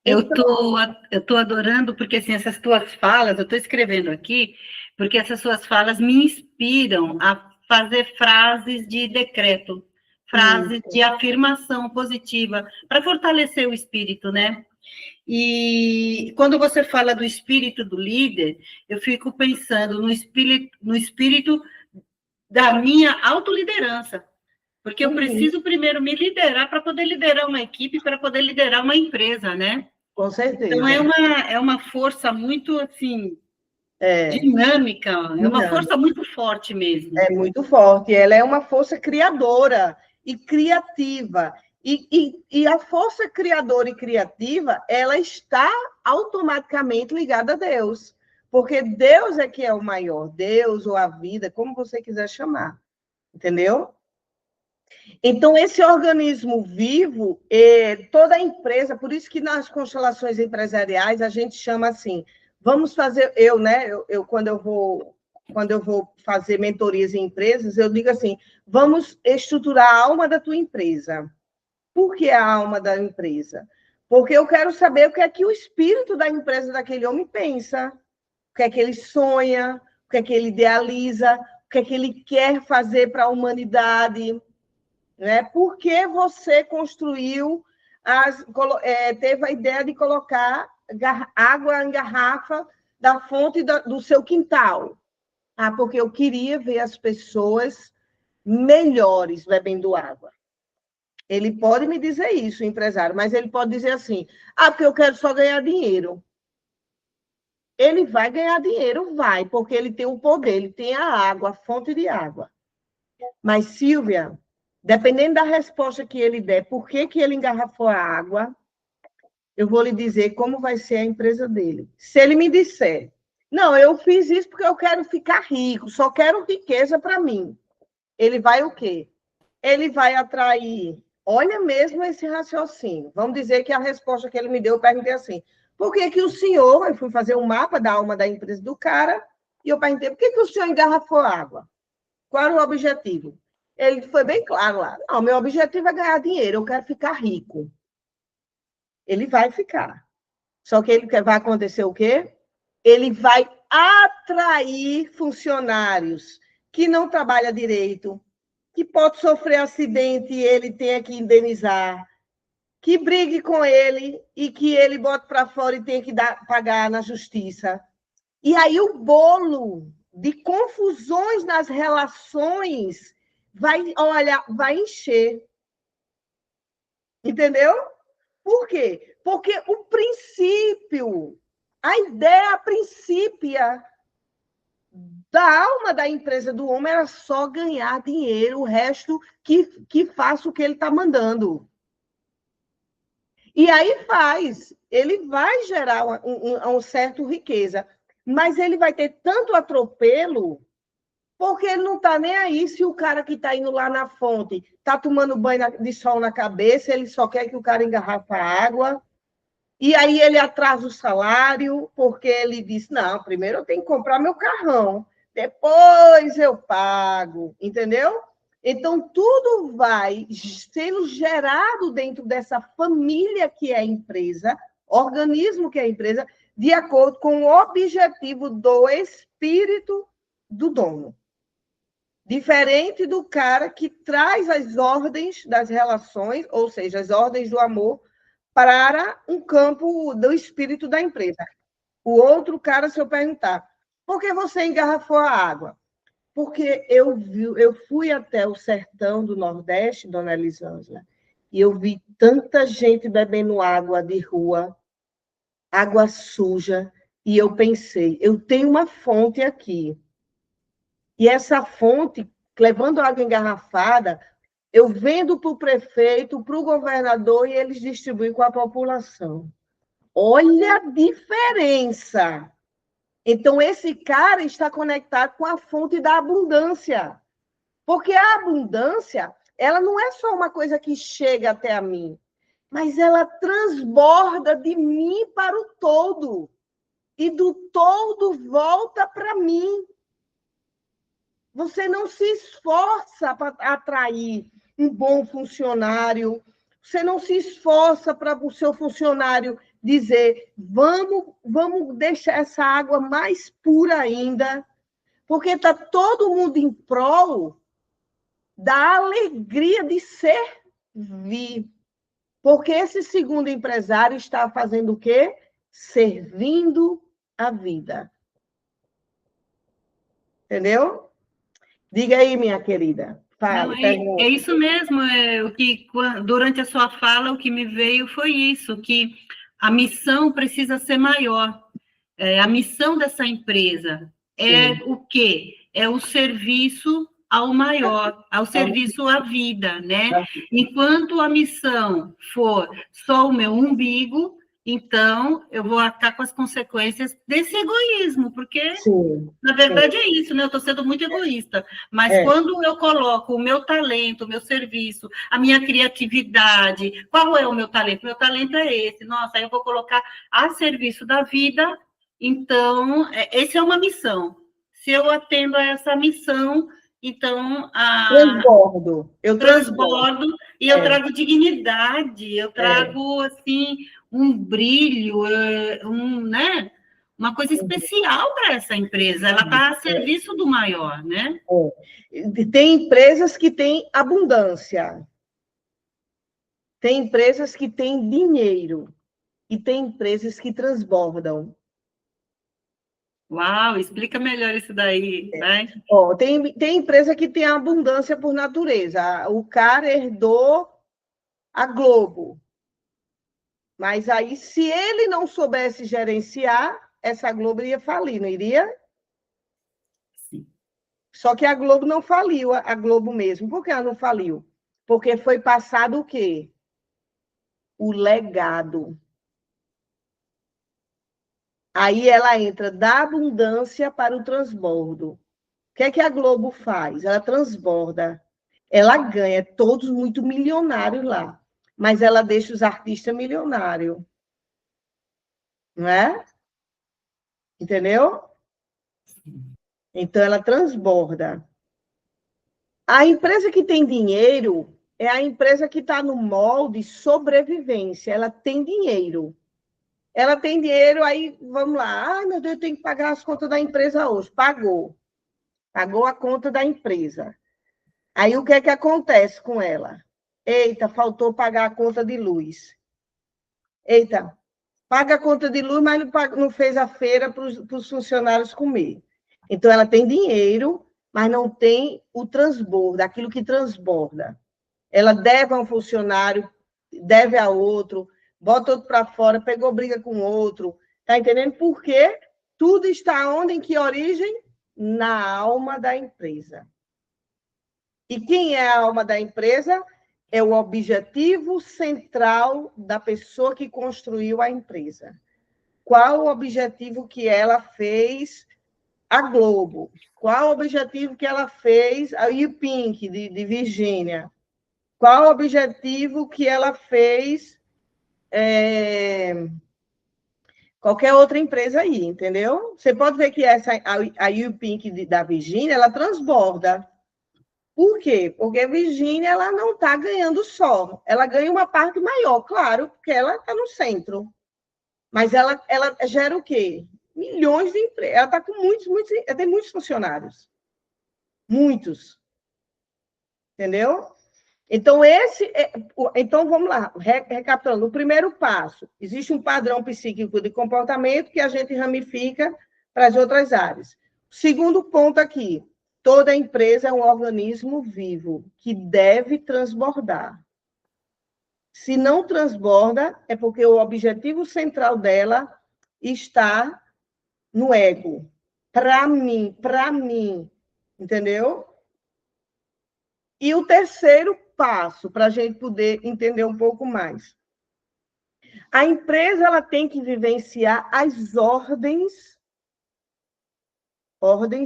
Eu tô adorando, porque assim, essas tuas falas, eu estou escrevendo aqui, porque essas suas falas me inspiram a fazer frases de decreto, frases de afirmação positiva, para fortalecer o espírito, né? E quando você fala do espírito do líder, eu fico pensando no espírito da minha autoliderança, porque eu preciso primeiro me liderar para poder liderar uma equipe, para poder liderar uma empresa, né? Com certeza. Então, é uma força muito, assim, dinâmica, é uma força muito forte mesmo. É muito forte. Ela é uma força criadora e criativa. E a força criadora e criativa, ela está automaticamente ligada a Deus. Porque Deus é que é o maior. Deus ou a vida, como você quiser chamar. Entendeu? Então, esse organismo vivo, toda a empresa, por isso que nas constelações empresariais a gente chama assim, vamos fazer, né? Quando eu vou fazer mentorias em empresas, eu digo assim, vamos estruturar a alma da tua empresa. Por que a alma da empresa? Porque eu quero saber o que é que o espírito da empresa daquele homem pensa, o que é que ele sonha, o que é que ele idealiza, o que é que ele quer fazer para a humanidade. Né? Por que você construiu, teve a ideia de colocar água em garrafa da fonte do seu quintal? Ah, porque eu queria ver as pessoas melhores bebendo água. Ele pode me dizer isso, o empresário, mas ele pode dizer assim, porque eu quero só ganhar dinheiro. Ele vai ganhar dinheiro, vai, porque ele tem o poder, ele tem a água, a fonte de água. Mas, Silvia, dependendo da resposta que ele der, por que ele engarrafou a água, eu vou lhe dizer como vai ser a empresa dele. Se ele me disser, não, eu fiz isso porque eu quero ficar rico, só quero riqueza para mim. Ele vai o quê? Ele vai atrair, olha mesmo esse raciocínio. Vamos dizer que a resposta que ele me deu, eu perguntei assim, por que o senhor, eu fui fazer um mapa da alma da empresa do cara, e eu perguntei, por que o senhor engarrafou água? Qual era o objetivo? Ele foi bem claro lá. Não, meu objetivo é ganhar dinheiro, eu quero ficar rico. Ele vai ficar. Só que vai acontecer o quê? Ele vai atrair funcionários que não trabalham direito, que pode sofrer acidente e ele tenha que indenizar, que brigue com ele e que ele bote para fora e tenha que pagar na justiça. E aí o bolo de confusões nas relações vai encher. Entendeu? Por quê? Porque o princípio, a ideia princípia da alma da empresa do homem era só ganhar dinheiro, o resto que faça o que ele está mandando. E aí ele vai gerar uma certa riqueza, mas ele vai ter tanto atropelo, porque ele não está nem aí se o cara que está indo lá na fonte está tomando banho de sol na cabeça, ele só quer que o cara engarrafa a água, e aí ele atrasa o salário, porque ele diz, não, primeiro eu tenho que comprar meu carrão, depois eu pago, entendeu? Então, tudo vai sendo gerado dentro dessa família que é a empresa, organismo que é a empresa, de acordo com o objetivo do espírito do dono. Diferente do cara que traz as ordens das relações, ou seja, as ordens do amor, para um campo do espírito da empresa. O outro cara, se eu perguntar, por que você engarrafou a água? Porque eu fui até o sertão do Nordeste, dona Elisângela, e eu vi tanta gente bebendo água de rua, água suja, e eu pensei, eu tenho uma fonte aqui. E essa fonte, levando água engarrafada, eu vendo para o prefeito, para o governador, e eles distribuem com a população. Olha a diferença! Então, esse cara está conectado com a fonte da abundância. Porque a abundância, ela não é só uma coisa que chega até a mim, mas ela transborda de mim para o todo. E do todo volta para mim. Você não se esforça para atrair um bom funcionário, você não se esforça para o seu funcionário dizer, vamos deixar essa água mais pura ainda, porque está todo mundo em prol da alegria de servir. Porque esse segundo empresário está fazendo o quê? Servindo a vida. Entendeu? Diga aí, minha querida. Não, Fale, é isso mesmo. Durante a sua fala, o que me veio foi isso, que a missão precisa ser maior. A missão dessa empresa é o quê? É o serviço ao maior, ao serviço à vida, né? Enquanto a missão for só o meu umbigo, então eu vou arcar com as consequências desse egoísmo, porque, na verdade, é isso, né? Eu estou sendo muito egoísta. Mas quando eu coloco o meu talento, o meu serviço, a minha criatividade, qual é o meu talento? Meu talento é esse. Nossa, aí eu vou colocar a serviço da vida. Então, essa é uma missão. Se eu atendo a essa missão, então... Eu transbordo e eu trago dignidade, eu trago, assim, um brilho, né? Uma coisa especial para essa empresa. Ela está a serviço do maior, né? Tem empresas que têm abundância. Tem empresas que têm dinheiro. E tem empresas que transbordam. Uau, explica melhor isso daí, né? Tem empresa que tem abundância por natureza. O cara herdou a Globo. Mas aí, se ele não soubesse gerenciar, essa Globo iria falir, não iria? Sim. Só que a Globo não faliu, a Globo mesmo. Por que ela não faliu? Porque foi passado o quê? O legado. Aí ela entra da abundância para o transbordo. O que é que a Globo faz? Ela transborda. Ela ganha todos muito milionários lá, mas ela deixa os artistas milionários. Não é? Entendeu? Então, ela transborda. A empresa que tem dinheiro é a empresa que está no molde sobrevivência. Ela tem dinheiro. Ela tem dinheiro, aí vamos lá. Ah, meu Deus, eu tenho que pagar as contas da empresa hoje. Pagou. Pagou a conta da empresa. Aí o que é que acontece com ela? Eita, faltou pagar a conta de luz. Eita, paga a conta de luz, mas não fez a feira para os funcionários comer. Então, ela tem dinheiro, mas não tem o transbordo, aquilo que transborda. Ela deve a um funcionário, deve a outro, bota outro para fora, pegou briga com outro. Está entendendo? Por quê? Tudo está onde? Em que origem? Na alma da empresa. E quem é a alma da empresa? É o objetivo central da pessoa que construiu a empresa. Qual o objetivo que ela fez a Globo? Qual o objetivo que ela fez a U-Pink, de Virgínia? Qual o objetivo que ela fez qualquer outra empresa aí, entendeu? Você pode ver que a U-Pink da Virgínia, ela transborda. Por quê? Porque a Virgínia ela não está ganhando só. Ela ganha uma parte maior, claro, porque ela está no centro. Mas ela gera o quê? Milhões de empregos. Ela está com ela tem muitos funcionários. Muitos. Entendeu? Então, então vamos lá, recapitulando. O primeiro passo, existe um padrão psíquico de comportamento que a gente ramifica para as outras áreas. Segundo ponto aqui, toda empresa é um organismo vivo que deve transbordar. Se não transborda, é porque o objetivo central dela está no ego. Para mim. Entendeu? E o terceiro passo, para a gente poder entender um pouco mais. A empresa ela tem que vivenciar as ordens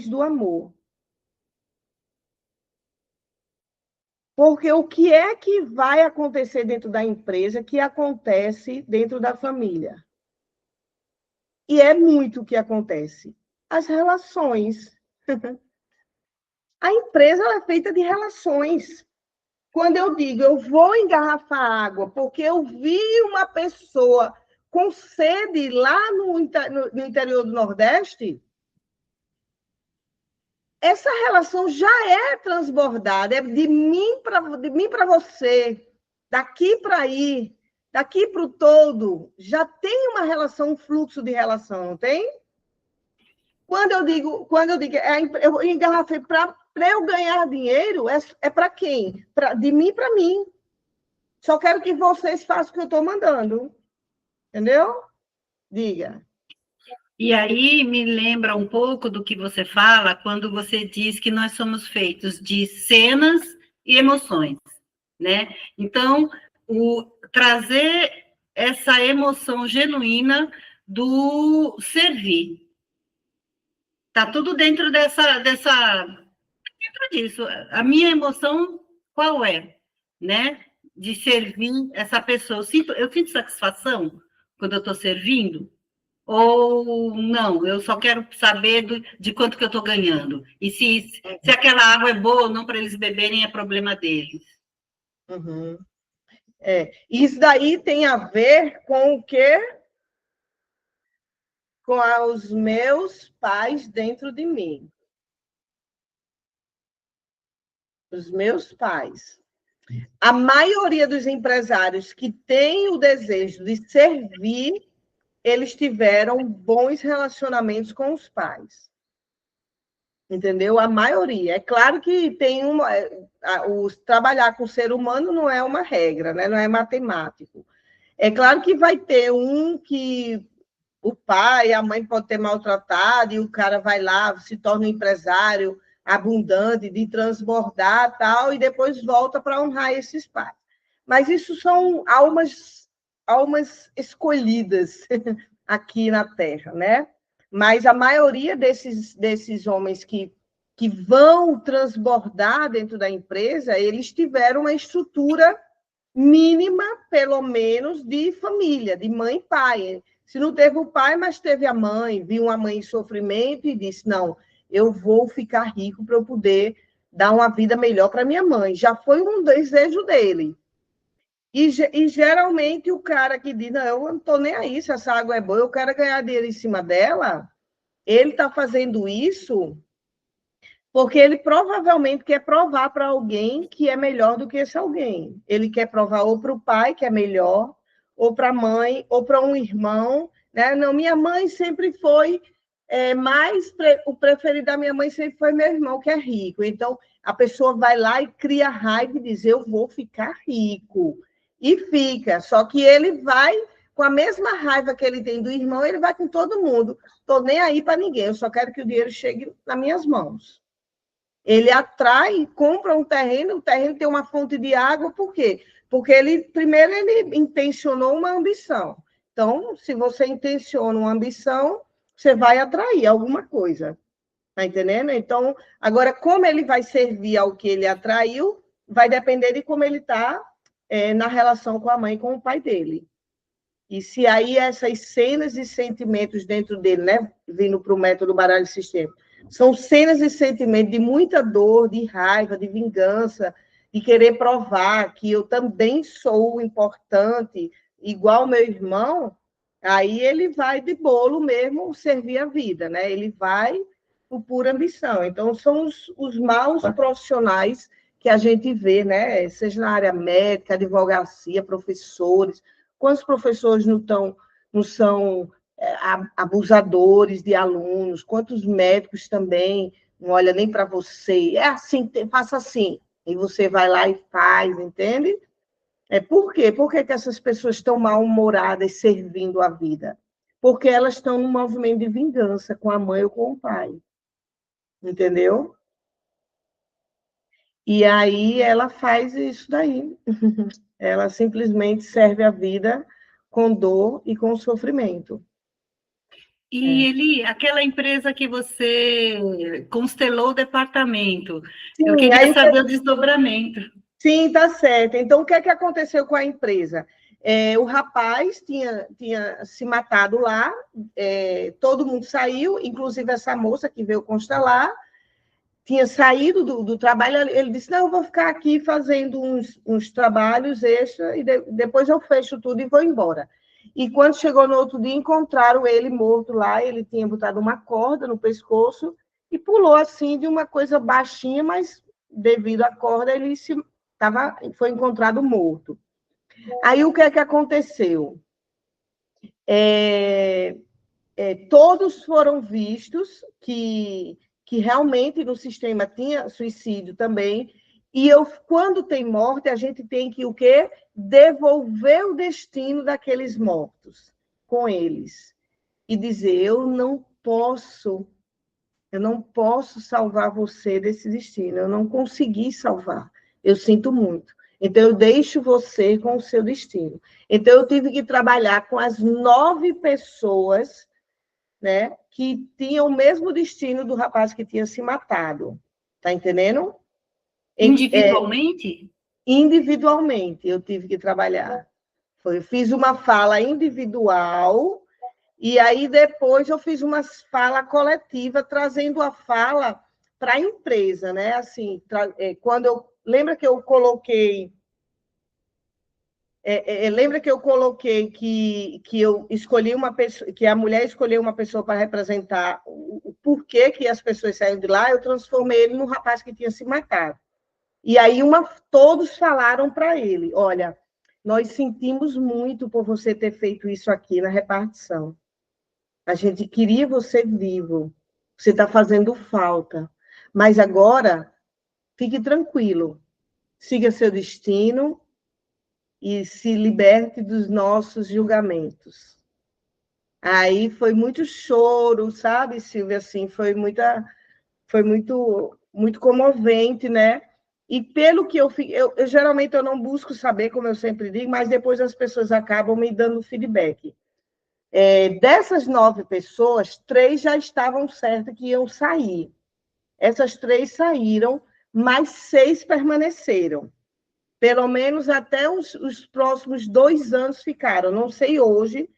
do amor. Porque o que é que vai acontecer dentro da empresa que acontece dentro da família? E é muito o que acontece. As relações. A empresa ela é feita de relações. Quando eu digo, eu vou engarrafar água, porque eu vi uma pessoa com sede lá no interior do Nordeste, essa relação já é transbordada, é de mim para você, daqui para aí, daqui para o todo, já tem uma relação, um fluxo de relação, não tem? Quando eu digo eu engarrafei para eu ganhar dinheiro, é para quem? De mim para mim. Só quero que vocês façam o que eu estou mandando. Entendeu? Diga. E aí me lembra um pouco do que você fala quando você diz que nós somos feitos de cenas e emoções, né? Então, trazer essa emoção genuína do servir. Tá tudo dentro dentro disso. A minha emoção qual é, né? De servir essa pessoa. Eu sinto satisfação quando eu estou servindo. Ou não, eu só quero saber de quanto que eu estou ganhando. E se aquela água é boa ou não para eles beberem, é problema deles. Uhum. Isso daí tem a ver com o quê? Com os meus pais dentro de mim. Os meus pais. A maioria dos empresários que têm o desejo de servir, eles tiveram bons relacionamentos com os pais. Entendeu? A maioria. É claro que tem trabalhar com o ser humano não é uma regra, né? Não é matemático. É claro que vai ter um que o pai, a mãe pode ter maltratado e o cara vai lá, se torna um empresário abundante, de transbordar tal, e depois volta para honrar esses pais. Mas isso são almas escolhidas aqui na Terra, né? Mas a maioria desses homens que vão transbordar dentro da empresa, eles tiveram uma estrutura mínima, pelo menos, de família, de mãe e pai. Se não teve o pai, mas teve a mãe, viu a mãe em sofrimento e disse, não, eu vou ficar rico para eu poder dar uma vida melhor para minha mãe. Já foi um desejo dele. E geralmente o cara que diz, não, eu não estou nem aí se essa água é boa, eu quero ganhar dinheiro em cima dela, ele está fazendo isso porque ele provavelmente quer provar para alguém que é melhor do que esse alguém. Ele quer provar ou para o pai, que é melhor, ou para a mãe, ou para um irmão. Né? Não, minha mãe sempre foi o preferido da minha mãe sempre foi meu irmão, que é rico. Então, a pessoa vai lá e cria raiva e diz, eu vou ficar rico. E fica. Só que ele vai, com a mesma raiva que ele tem do irmão, ele vai com todo mundo. Estou nem aí para ninguém, eu só quero que o dinheiro chegue nas minhas mãos. Ele atrai, compra um terreno, o terreno tem uma fonte de água, por quê? Porque primeiro ele intencionou uma ambição. Então, se você intenciona uma ambição, você vai atrair alguma coisa. Está entendendo? Então, agora, como ele vai servir ao que ele atraiu, vai depender de como ele está na relação com a mãe e com o pai dele. E se aí essas cenas e sentimentos dentro dele, né, vindo para o método baralho sistêmico, são cenas e sentimentos de muita dor, de raiva, de vingança, de querer provar que eu também sou importante, igual meu irmão, aí ele vai de bolo mesmo servir a vida, né? Ele vai por pura ambição. Então, são os maus profissionais que a gente vê, né? Seja na área médica, advocacia, professores. Quantos professores não são abusadores de alunos? Quantos médicos também não olham nem para você? É assim, faça assim. E você vai lá e faz, entende? Por quê? Por que essas pessoas estão mal-humoradas servindo a vida? Porque elas estão num movimento de vingança com a mãe ou com o pai. Entendeu? E aí ela faz isso daí. Ela simplesmente serve a vida com dor e com sofrimento. E aquela empresa que você constelou o departamento, Sim, eu queria saber o desdobramento. Sim, tá certo. Então, o que é que aconteceu com a empresa? O rapaz tinha se matado lá, todo mundo saiu, inclusive essa moça que veio constelar, tinha saído do trabalho, ele disse, não, eu vou ficar aqui fazendo uns trabalhos extra e depois eu fecho tudo e vou embora. e quando chegou no outro dia, encontraram ele morto lá, ele tinha botado uma corda no pescoço e pulou assim de uma coisa baixinha, mas devido à corda ele foi encontrado morto. Aí o que é que aconteceu? Todos foram vistos que realmente no sistema tinha suicídio também, e quando tem morte, a gente tem que o quê? Devolver o destino daqueles mortos com eles. E dizer, eu não posso salvar você desse destino, eu não consegui salvar, eu sinto muito. Então, eu deixo você com o seu destino. Então, eu tive que trabalhar com as 9 pessoas, né, que tinham o mesmo destino do rapaz que tinha se matado. Tá entendendo? Individualmente? Individualmente, eu tive que trabalhar. Fiz uma fala individual, e aí depois eu fiz uma fala coletiva, trazendo a fala para a empresa, né? Assim, lembra que eu coloquei que eu escolhi uma pessoa, que a mulher escolheu uma pessoa para representar o porquê que as pessoas saíram de lá, eu transformei ele num rapaz que tinha se matado. E aí todos falaram para ele, olha, nós sentimos muito por você ter feito isso aqui na repartição. A gente queria você vivo, você está fazendo falta. Mas agora, fique tranquilo, siga seu destino e se liberte dos nossos julgamentos. Aí foi muito choro, sabe, Silvia? Assim, foi muito comovente, né? E pelo que eu geralmente eu não busco saber, como eu sempre digo, mas depois as pessoas acabam me dando feedback. Dessas 9 pessoas, 3 já estavam certas que iam sair. Essas 3 saíram, mas 6 permaneceram. Pelo menos até os próximos 2 anos ficaram. Não sei hoje,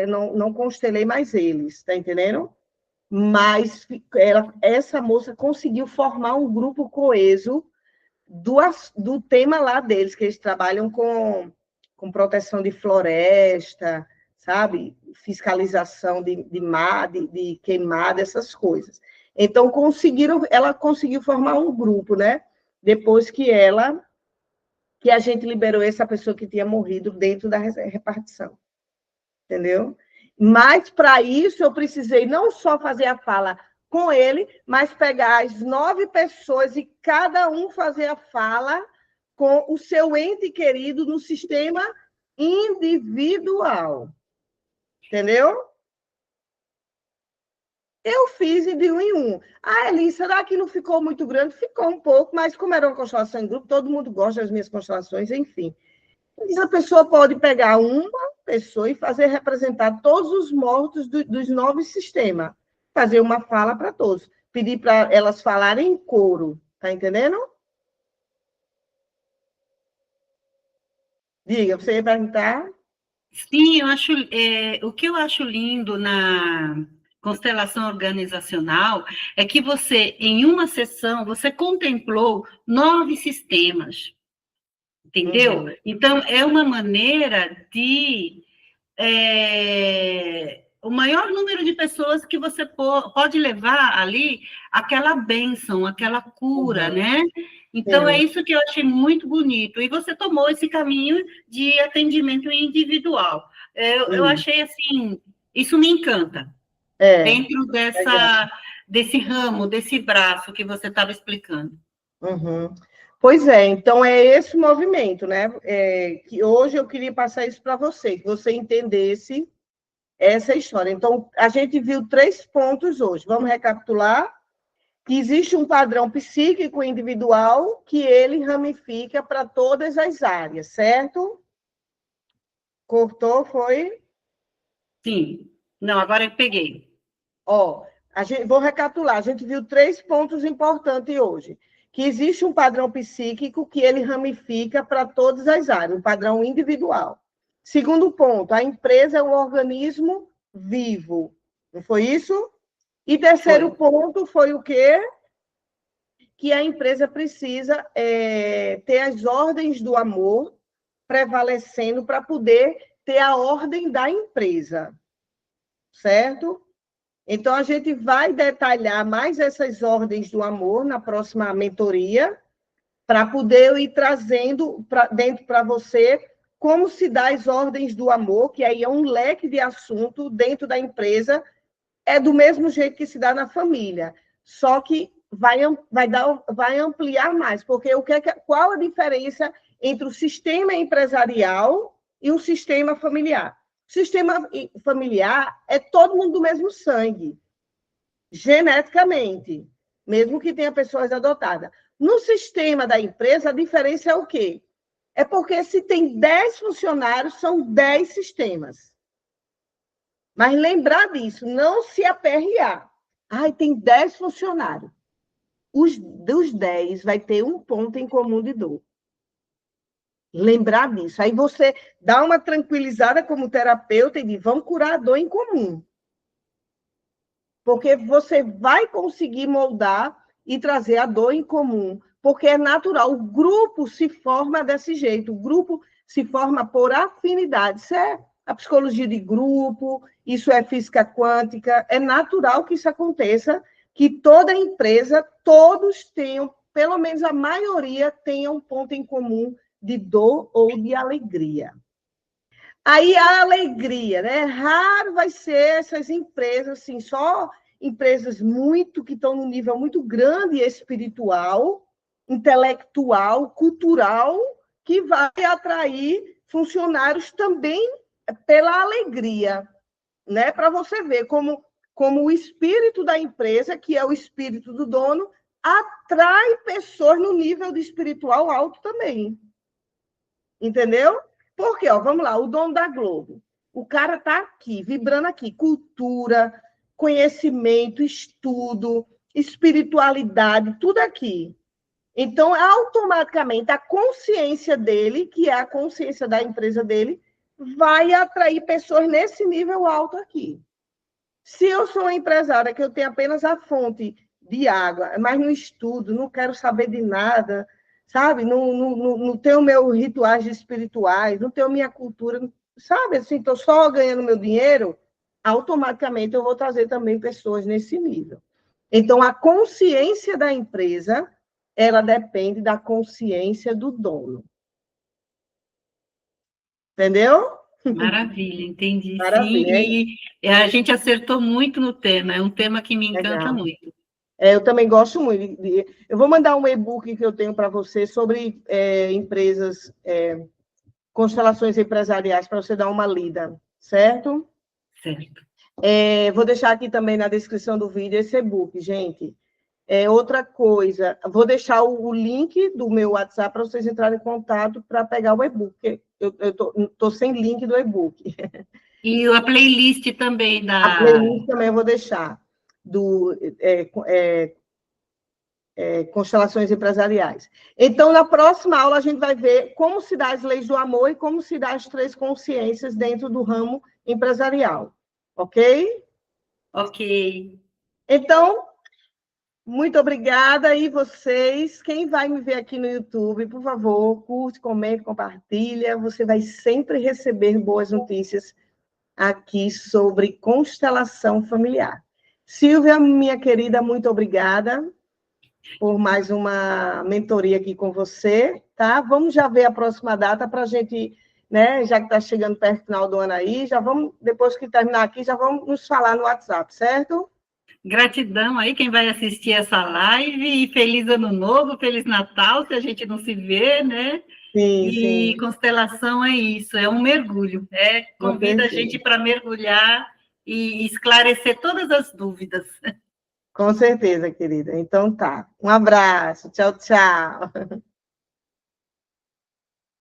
não constelei mais eles, tá entendendo? Mas essa moça conseguiu formar um grupo coeso do tema lá deles, que eles trabalham com proteção de floresta, sabe? Fiscalização de mar, de queimada, essas coisas. Então, ela conseguiu formar um grupo, né? Depois que a gente liberou essa pessoa que tinha morrido dentro da repartição. Entendeu? Mas, para isso, eu precisei não só fazer a fala com ele, mas pegar as 9 pessoas e cada um fazer a fala com o seu ente querido no sistema individual. Entendeu? Eu fiz de um em um. Ah, Eli, será que não ficou muito grande? Ficou um pouco, mas como era uma constelação em grupo, todo mundo gosta das minhas constelações, enfim. A pessoa pode pegar uma pessoa e fazer representar todos os mortos dos 9 sistemas. Fazer uma fala para todos. Pedir para elas falarem em coro. Tá entendendo? Diga, você ia perguntar? Sim, o que eu acho lindo na constelação organizacional é que você, em uma sessão, você contemplou 9 sistemas. Entendeu? Uhum. Então, é uma maneira de o maior número de pessoas que você pode levar ali aquela bênção, aquela cura, né? Então, é isso que eu achei muito bonito. E você tomou esse caminho de atendimento individual. Eu achei, assim, isso me encanta. Dentro desse ramo, desse braço que você estava explicando. Uhum. Pois é, então é esse movimento, né? Que hoje eu queria passar isso para você, que você entendesse essa história. Então, a gente viu 3 pontos hoje. Vamos recapitular? Que existe um padrão psíquico individual que ele ramifica para todas as áreas, certo? Cortou, foi? Sim. Não, agora eu peguei. Vou recapitular. A gente viu 3 pontos importantes hoje. Que existe um padrão psíquico que ele ramifica para todas as áreas, um padrão individual. Segundo ponto, a empresa é um organismo vivo. Não foi isso? E terceiro ponto foi o quê? Que a empresa precisa ter as ordens do amor prevalecendo para poder ter a ordem da empresa, certo? Então, a gente vai detalhar mais essas ordens do amor na próxima mentoria, para poder eu ir trazendo dentro para você como se dá as ordens do amor, que aí é um leque de assunto dentro da empresa, é do mesmo jeito que se dá na família, só que vai ampliar mais, porque qual a diferença entre o sistema empresarial e o sistema familiar? O sistema familiar é todo mundo do mesmo sangue, geneticamente, mesmo que tenha pessoas adotadas. No sistema da empresa, a diferença é o quê? É porque se tem 10 funcionários, são 10 sistemas. Mas lembrar disso, não se aperrear. Ai, tem 10 funcionários. Dos 10 vai ter um ponto em comum de dor. Lembrar disso. Aí você dá uma tranquilizada como terapeuta e diz, vamos curar a dor em comum. Porque você vai conseguir moldar e trazer a dor em comum. Porque é natural. O grupo se forma desse jeito. O grupo se forma por afinidade. Isso é a psicologia de grupo, isso é física quântica. É natural que isso aconteça, que toda empresa, todos tenham, pelo menos a maioria, tenha um ponto em comum de dor ou de alegria. Aí a alegria, né? Raro vai ser essas empresas, assim, só empresas que estão num nível muito grande espiritual, intelectual, cultural, que vai atrair funcionários também pela alegria, né? Para você ver como o espírito da empresa, que é o espírito do dono, atrai pessoas no nível de espiritual alto também. Entendeu? Porque, ó, vamos lá, o dono da Globo. O cara está aqui, vibrando aqui, cultura, conhecimento, estudo, espiritualidade, tudo aqui. Então, automaticamente, a consciência dele, que é a consciência da empresa dele, vai atrair pessoas nesse nível alto aqui. Se eu sou uma empresária que eu tenho apenas a fonte de água, mas não estudo, não quero saber de nada, sabe? Não tenho meus rituais espirituais, não tenho minha cultura, sabe? Assim, estou só ganhando meu dinheiro, automaticamente eu vou trazer também pessoas nesse nível. Então, a consciência da empresa, ela depende da consciência do dono. Entendeu? Maravilha, entendi. Maravilha. Sim, e a gente acertou muito no tema, é um tema que me encanta Legal. muito. Eu também gosto muito. Eu vou mandar um e-book que eu tenho para você sobre empresas, constelações empresariais, para você dar uma lida, certo? Certo. Vou deixar aqui também na descrição do vídeo esse e-book, gente. Outra coisa, vou deixar o link do meu WhatsApp para vocês entrarem em contato para pegar o e-book, porque eu estou sem link do e-book. E a playlist também A playlist também eu vou deixar, constelações empresariais. Então, na próxima aula, a gente vai ver como se dá as leis do amor e como se dá as 3 consciências dentro do ramo empresarial. Ok? Ok. Então, muito obrigada. E vocês, quem vai me ver aqui no YouTube, por favor, curte, comente, compartilha. Você vai sempre receber boas notícias aqui sobre constelação familiar. Silvia, minha querida, muito obrigada por mais uma mentoria aqui com você, tá? Vamos já ver a próxima data para a gente, né? Já que está chegando perto do final do ano aí, já vamos, depois que terminar aqui, já vamos nos falar no WhatsApp, certo? Gratidão aí quem vai assistir essa live, e feliz ano novo, feliz Natal, se a gente não se vê, né? Sim, E sim. constelação é isso, é um mergulho, convida a gente para mergulhar e esclarecer todas as dúvidas. Com certeza, querida. Então tá. Um abraço. Tchau, tchau.